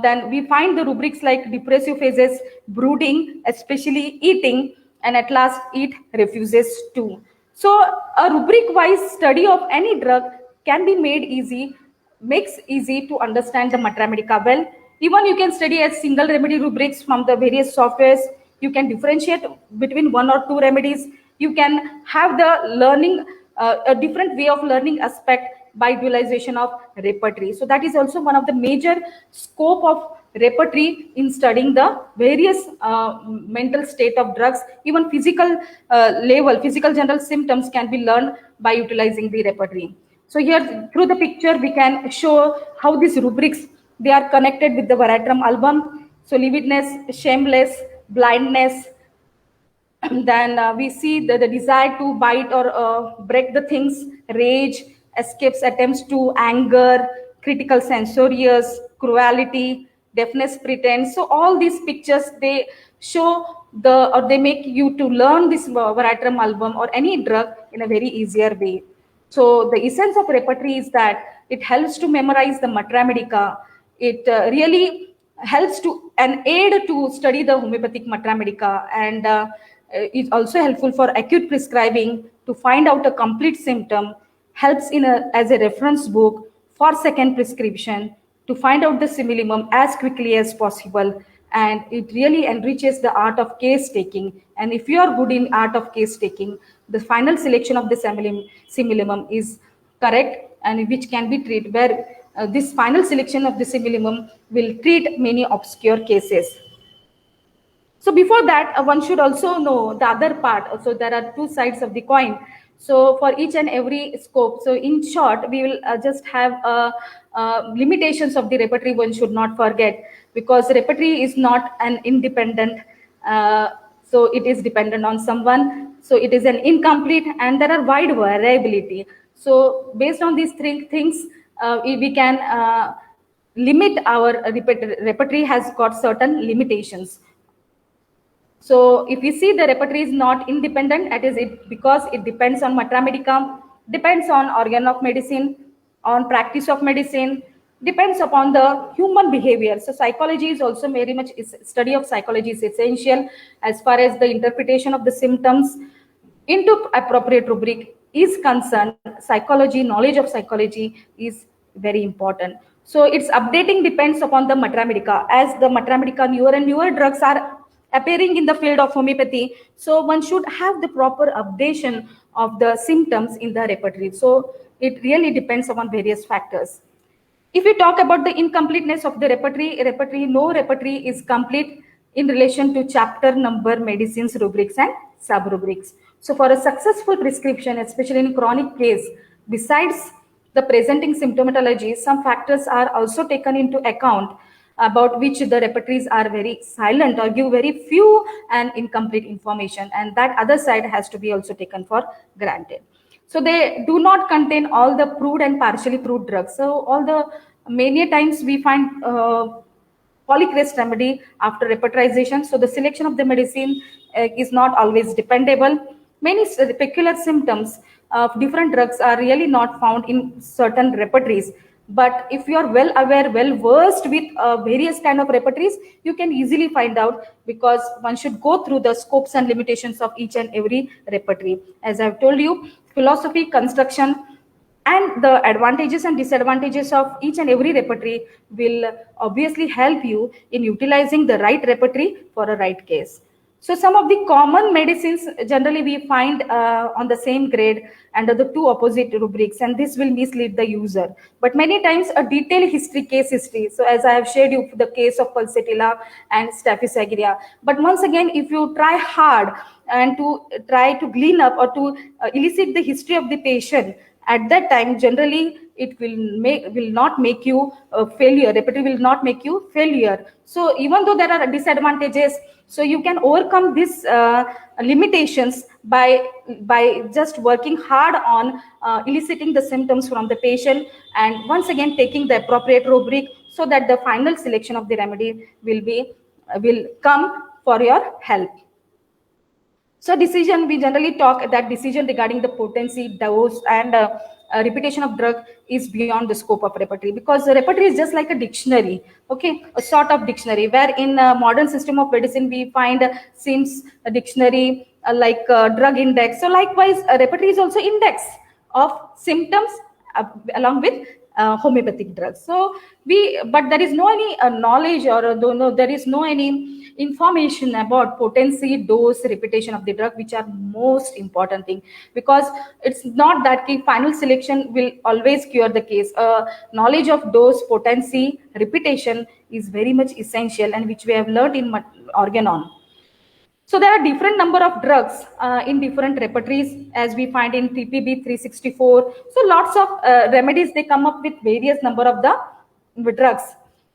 S3: Then we find the rubrics like depressive phases, brooding, especially eating, and at last eat refuses to. So a rubric wise study of any drug can be made easy, makes easy to understand the Mathematics well. Even you can study as single remedy rubrics from the various softwares. You can differentiate between one or two remedies. You can have the learning, a different way of learning aspect by utilization of repertory. So that is also one of the major scope of repertory in studying the various mental state of drugs. Even physical physical general symptoms can be learned by utilizing the repertory. So here through the picture we can show how these rubrics they are connected with the Veratrum album. So lividness, shameless, blindness, then we see the desire to bite or break the things, rage, escapes attempts to, anger, critical censorious, cruelty, deafness pretense. So all these pictures they show the or they make you to learn this Veratrum album or any drug in a very easier way. So the essence of repertory is that it helps to memorize the Mathematics. It really helps to an aid to study the homeopathic Mathematics, and is also helpful for acute prescribing to find out a complete symptom, helps in as a reference book for second prescription to find out the simillimum as quickly as possible, and it really enriches the art of case taking. And if you are good in art of case taking, the final selection of the simillimum is correct, and which can be treated where this final selection of the simillimum will treat many obscure cases. So before that, one should also know the other part. So there are two sides of the coin. So for each and every scope. So in short, we will just have limitations of the repertory one should not forget, because repertory is not an independent, so it is dependent on someone. So it is an incomplete and there are wide variability. So based on these three things, we can limit our repertory has got certain limitations. So if you see the repertory is not independent, that is it because it depends on matra medica, depends on organ of medicine, on practice of medicine, depends upon the human behavior. So psychology is also very much study of psychology is essential as far as the interpretation of the symptoms into appropriate rubric is concerned. Psychology, knowledge of psychology is very important. So its updating depends upon the matra medica. As the matra medica, newer and newer drugs are appearing in the field of homeopathy, so one should have the proper updation of the symptoms in the repertory. So it really depends upon various factors. If we talk about the incompleteness of the repertory, no repertory is complete in relation to chapter number, medicines, rubrics, and sub-rubrics. So for a successful prescription, especially in chronic case, besides the presenting symptomatology, some factors are also taken into account about which the repertories are very silent or give very few and incomplete information, and that other side has to be also taken for granted. So they do not contain all the proved and partially proved drugs. So all the many times we find polycrest remedy after repertorization. So the selection of the medicine is not always dependable. Many peculiar symptoms of different drugs are really not found in certain repertories. But if you are well aware, well versed with various kind of repertories, you can easily find out, because one should go through the scopes and limitations of each and every repertory. As I've told you, philosophy, construction, and the advantages and disadvantages of each and every repertory will obviously help you in utilizing the right repertory for a right case. So some of the common medicines generally we find on the same grade under the two opposite rubrics, and this will mislead the user. But many times a detailed history, case history. So as I have shared you the case of pulsatilla and staphysagrina. But once again, if you try hard and to try to glean up or to elicit the history of the patient, at that time generally it will not make you a failure. Repertory will not make you failure. So even though there are disadvantages, so you can overcome these limitations by just working hard on eliciting the symptoms from the patient, and once again taking the appropriate rubric, so that the final selection of the remedy will come for your help. So decision, we generally talk that decision regarding the potency, dose, and repetition of drug is beyond the scope of repertory, because the repertory is just like a dictionary, okay, a sort of dictionary, where in a modern system of medicine we find SIMS a dictionary, like drug index. So likewise, a repertory is also index of symptoms along with homeopathic drugs. So but there is no any knowledge, or no, there is no any information about potency, dose, repetition of the drug, which are most important thing, because it's not that the final selection will always cure the case. Knowledge of dose, potency, repetition is very much essential, and which we have learned in organon. So there are different number of drugs in different repertories, as we find in TPB 364. So lots of remedies, they come up with various number of the drugs.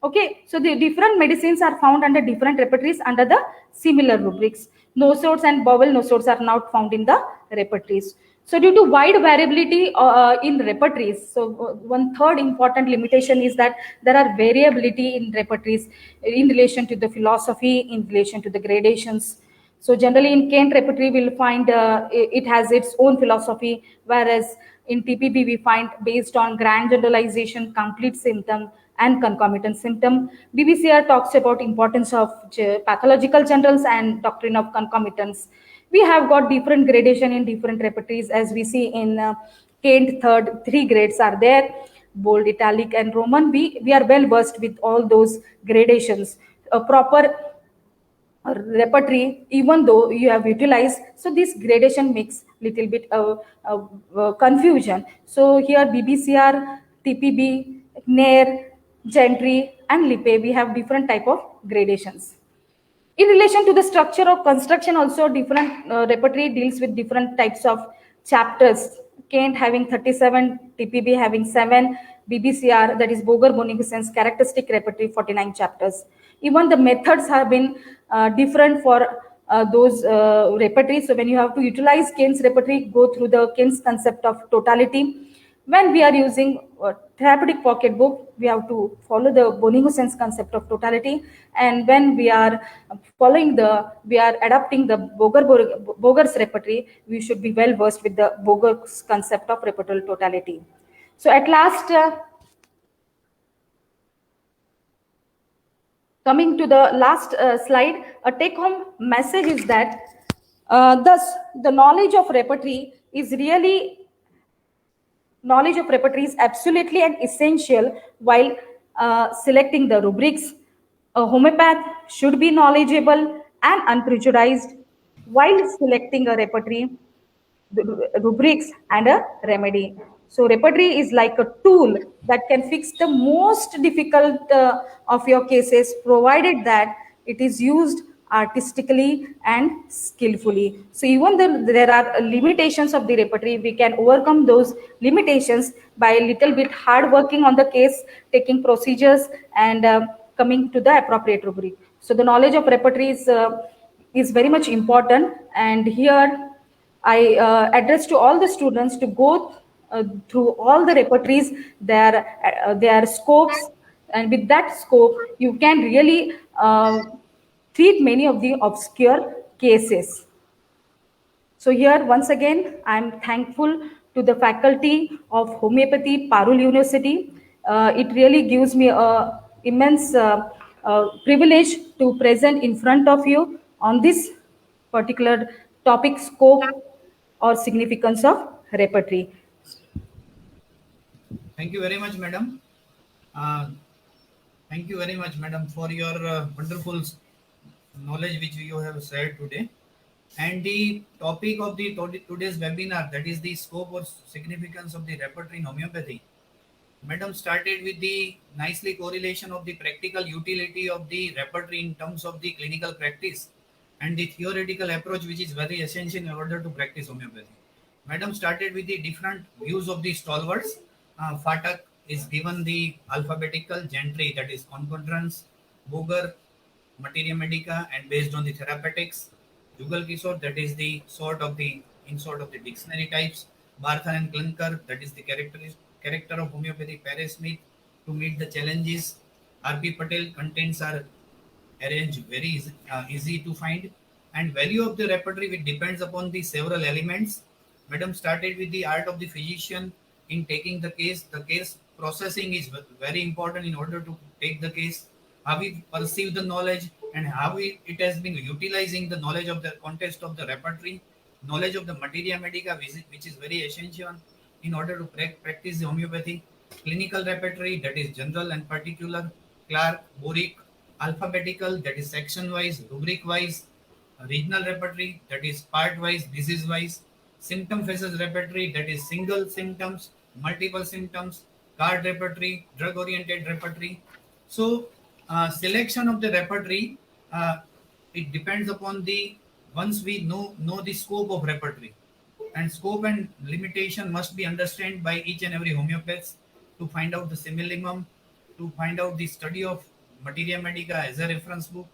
S3: Okay, so the different medicines are found under different repertories under the similar rubrics. Nosodes and bowel nosodes are not found in the repertories. So due to wide variability in repertories, so one third important limitation is that there are variability in repertories in relation to the philosophy, in relation to the gradations. So generally in Kent repertory, we'll find it has its own philosophy, whereas in TPB we find based on grand generalization, complete symptom, and concomitant symptom. BBCR talks about importance of pathological generals and doctrine of concomitants. We have got different gradation in different repertories, as we see in Kent third, 3 grades are there: bold, italic, and Roman. We are well versed with all those gradations. A proper repertory, even though you have utilized, so this gradation makes little bit confusion. So here BBCR, TPB, NAIR, Gentry, and Lippe, we have different type of gradations. In relation to the structure of construction, also different repertory deals with different types of chapters. Kent having 37, TPB having 7, BBCR, that is Boger Bonigson's characteristic repertory, 49 chapters. Even the methods have been different for those repertories. So when you have to utilize Kent's repertory, go through the Kent's concept of totality. When we are using a therapeutic pocketbook, we have to follow the Bonny-Hussein's concept of totality. And when we are we are adapting the Boger's repertory, we should be well versed with the Boger's concept of repertorial totality. So at last, coming to the last slide, a take-home message is that thus the knowledge of repertory is absolutely and essential while selecting the rubrics. A homeopath should be knowledgeable and unprejudiced while selecting a repertory, rubrics, and a remedy. So, repertory is like a tool that can fix the most difficult of your cases, provided that it is used artistically and skillfully. So, even though there are limitations of the repertory, we can overcome those limitations by a little bit hard working on the case, taking procedures, and coming to the appropriate rubric. So, the knowledge of repertory is very much important, and here I address to all the students to go through all the repertories, their scopes, and with that scope, you can really treat many of the obscure cases. So here, once again, I'm thankful to the faculty of homeopathy, Parul University. It really gives me a immense privilege to present in front of you on this particular topic, scope or significance of repertory.
S1: Thank you very much, madam. Uh, Thank you very much, madam, for your wonderful knowledge which you have shared today. And the topic of the today's webinar, that is the scope or significance of the repertory in homeopathy. Madam started with the nicely correlation of the practical utility of the repertory in terms of the clinical practice and the theoretical approach which is very essential in order to practice homeopathy. Madam started with the different views of the stalwarts. Fatak is given the alphabetical gentry, that is concordance, Boger, materia medica, and based on the therapeutics. Jugal Kishore, that is the sort of the dictionary types. Barthan and Clunker, that is the character of homeopathy. Paris Smith, to meet the challenges. R.P. Patel, contents are arranged very easy to find. And value of the repertory, which depends upon the several elements. Madam started with the art of the physician in taking the case. The case processing is very important in order to take the case. How we perceive the knowledge and how it has been utilizing the knowledge of the context of the repertory, knowledge of the materia medica, which is very essential in order to practice the homeopathy. Clinical repertory, that is general and particular. Clark, Boric, alphabetical, that is section wise, rubric wise. Regional repertory, that is part wise, disease wise. Symptom phases repertory, that is single symptoms, multiple symptoms. Card repertory, drug oriented repertory. So selection of the repertory, it depends upon the once we know the scope of repertory, and scope and limitation must be understood by each and every homeopath to find out the simillimum, to find out the study of materia medica as a reference book.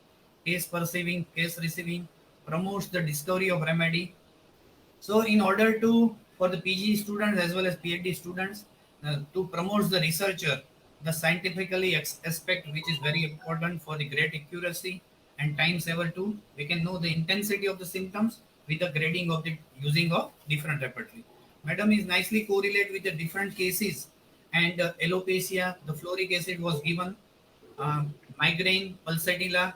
S1: Case perceiving, case receiving promotes the discovery of remedy. So, in order to for the PG students as well as PhD students to promote the researcher, the scientifically aspect which is very important for the great accuracy and time saver too, we can know the intensity of the symptoms with the grading of the using of different repertory. Madam is nicely correlate with the different cases, and alopecia, the fluoric acid was given, migraine, pulsatilla,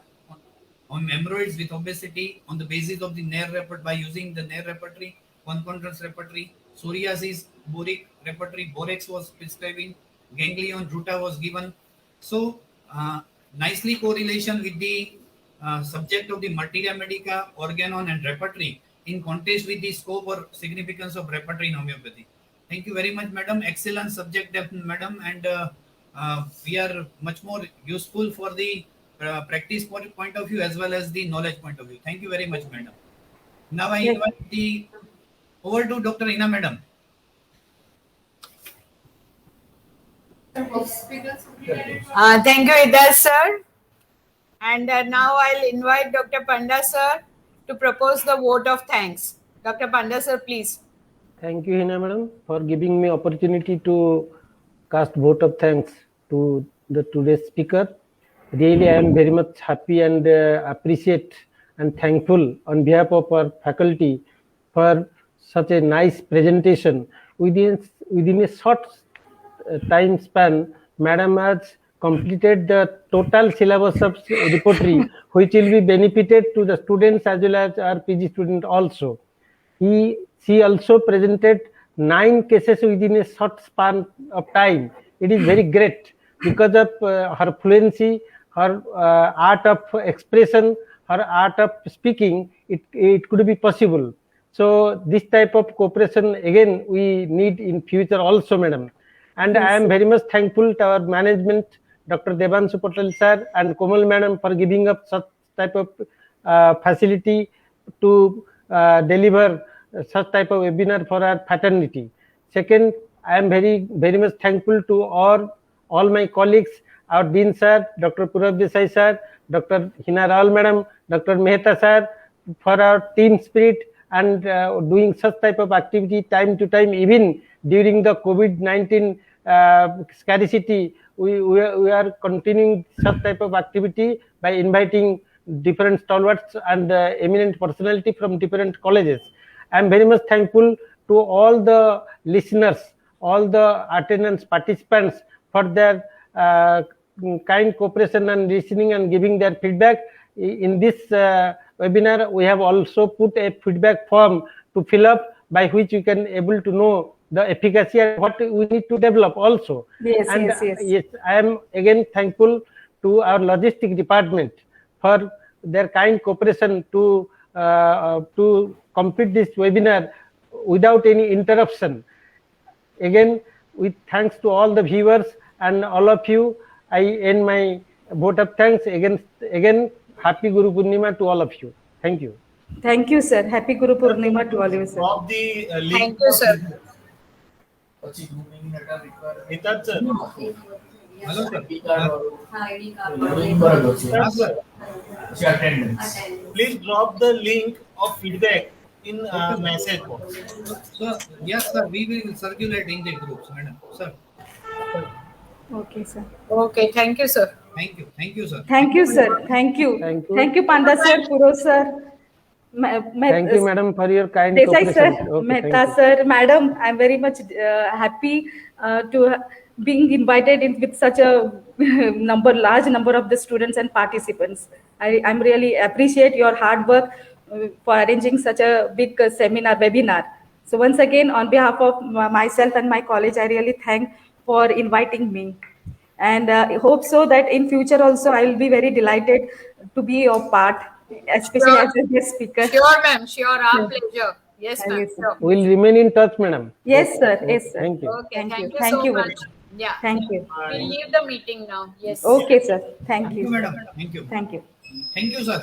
S1: on hemorrhoids with obesity on the basis of the NAIR repertory by using the NAIR repertory, concordance repertory, psoriasis, boric repertory, borax was prescribing, ganglion, ruta was given. So, nicely correlation with the subject of the materia medica, organon, and repertory in context with the scope or significance of repertory in homeopathy. Thank you very much, madam. Excellent subject, madam, and we are much more useful for the practice point of view as well as the knowledge point of view. Thank you very much, madam. Now I
S3: Yes.
S1: invite the over to Dr. Ina, madam.
S4: Thank you, Idar sir. And now I'll invite Dr. Panda sir to propose the vote of thanks. Dr. Panda sir, please.
S5: Thank you, Hina madam, for giving me opportunity to cast vote of thanks to the today's speaker. Really, I am very much happy and appreciate and thankful on behalf of our faculty for such a nice presentation. Within a short time span, Madam has completed the total syllabus of repertory, which will be benefited to the students as well as our PG student also. She also presented 9 cases within a short span of time. It is very great because of her fluency, her art of expression, her art of speaking. It could be possible. So this type of cooperation again we need in future also, madam. And I
S3: Yes,
S5: am
S3: sir.
S5: very much thankful to our management, Dr. Devanshu Patel sir and Komal madam, for giving up such type of facility to deliver such type of webinar for our fraternity. Second, I am very much thankful to all my colleagues, our Dean sir, Dr. Purav Desai sir, Dr. Hina Rawal madam, Dr. Mehta sir, for our team spirit and doing such type of activity time to time, even during the COVID-19 scarcity. We are continuing such type of activity by inviting different stalwarts and eminent personality from different colleges. I am very much thankful to all the listeners, all the attendance participants for their kind cooperation and listening and giving their feedback. In this webinar, we have also put a feedback form to fill up, by which you can able to know the efficacy and what we need to develop also.
S3: Yes,
S5: And
S3: yes.
S5: yes, I am again thankful to our logistic department for their kind cooperation to complete this webinar without any interruption. Again, with thanks to all the viewers and all of you, I end my vote of thanks. Again, happy Guru Purnima to all of you. Thank you.
S3: Thank you, sir. Happy Guru Purnima to all you, sir.
S1: Drop the link.
S4: Thank you, sir.
S1: Nitat sir.
S6: Hello, sir.
S1: Nitat sir. Please drop the link of feedback in message box.
S6: So, yes, sir, we will circulate in the groups, madam. Sir,
S3: Okay, sir.
S4: Okay, thank you, sir.
S6: thank you. Thank you, sir.
S3: Thank you, sir. Thank you.
S5: Thank you.
S3: Thank you, Panda sir, Puro sir.
S5: Thank you, madam, for your kind
S3: Desai sir,
S5: cooperation. Okay,
S3: Mehta
S5: thank you.
S3: sir, madam, I'm very much happy to being invited in with such a large number of the students and participants. I'm really appreciate your hard work for arranging such a big webinar. So once again, on behalf of myself and my college, I really thank for inviting me. And I hope so that in future also I will be very delighted to be your part, especially
S4: Sure.
S3: as a guest speaker.
S4: Sure, ma'am. Sure, our pleasure. Yes, ma'am.
S3: Yes, sir.
S4: Sure.
S5: We'll remain in touch, madam.
S3: Yes, sir. Yes, sir.
S5: Thank you.
S4: Okay, thank you
S3: Thank
S4: so
S3: you
S4: much.
S3: very much.
S4: Yeah.
S3: Thank you.
S4: We'll leave the meeting now. Yes.
S3: Okay, sir. Thank
S6: Thank you,
S3: you.
S6: madam. Thank you.
S3: Thank you.
S6: Thank you, sir.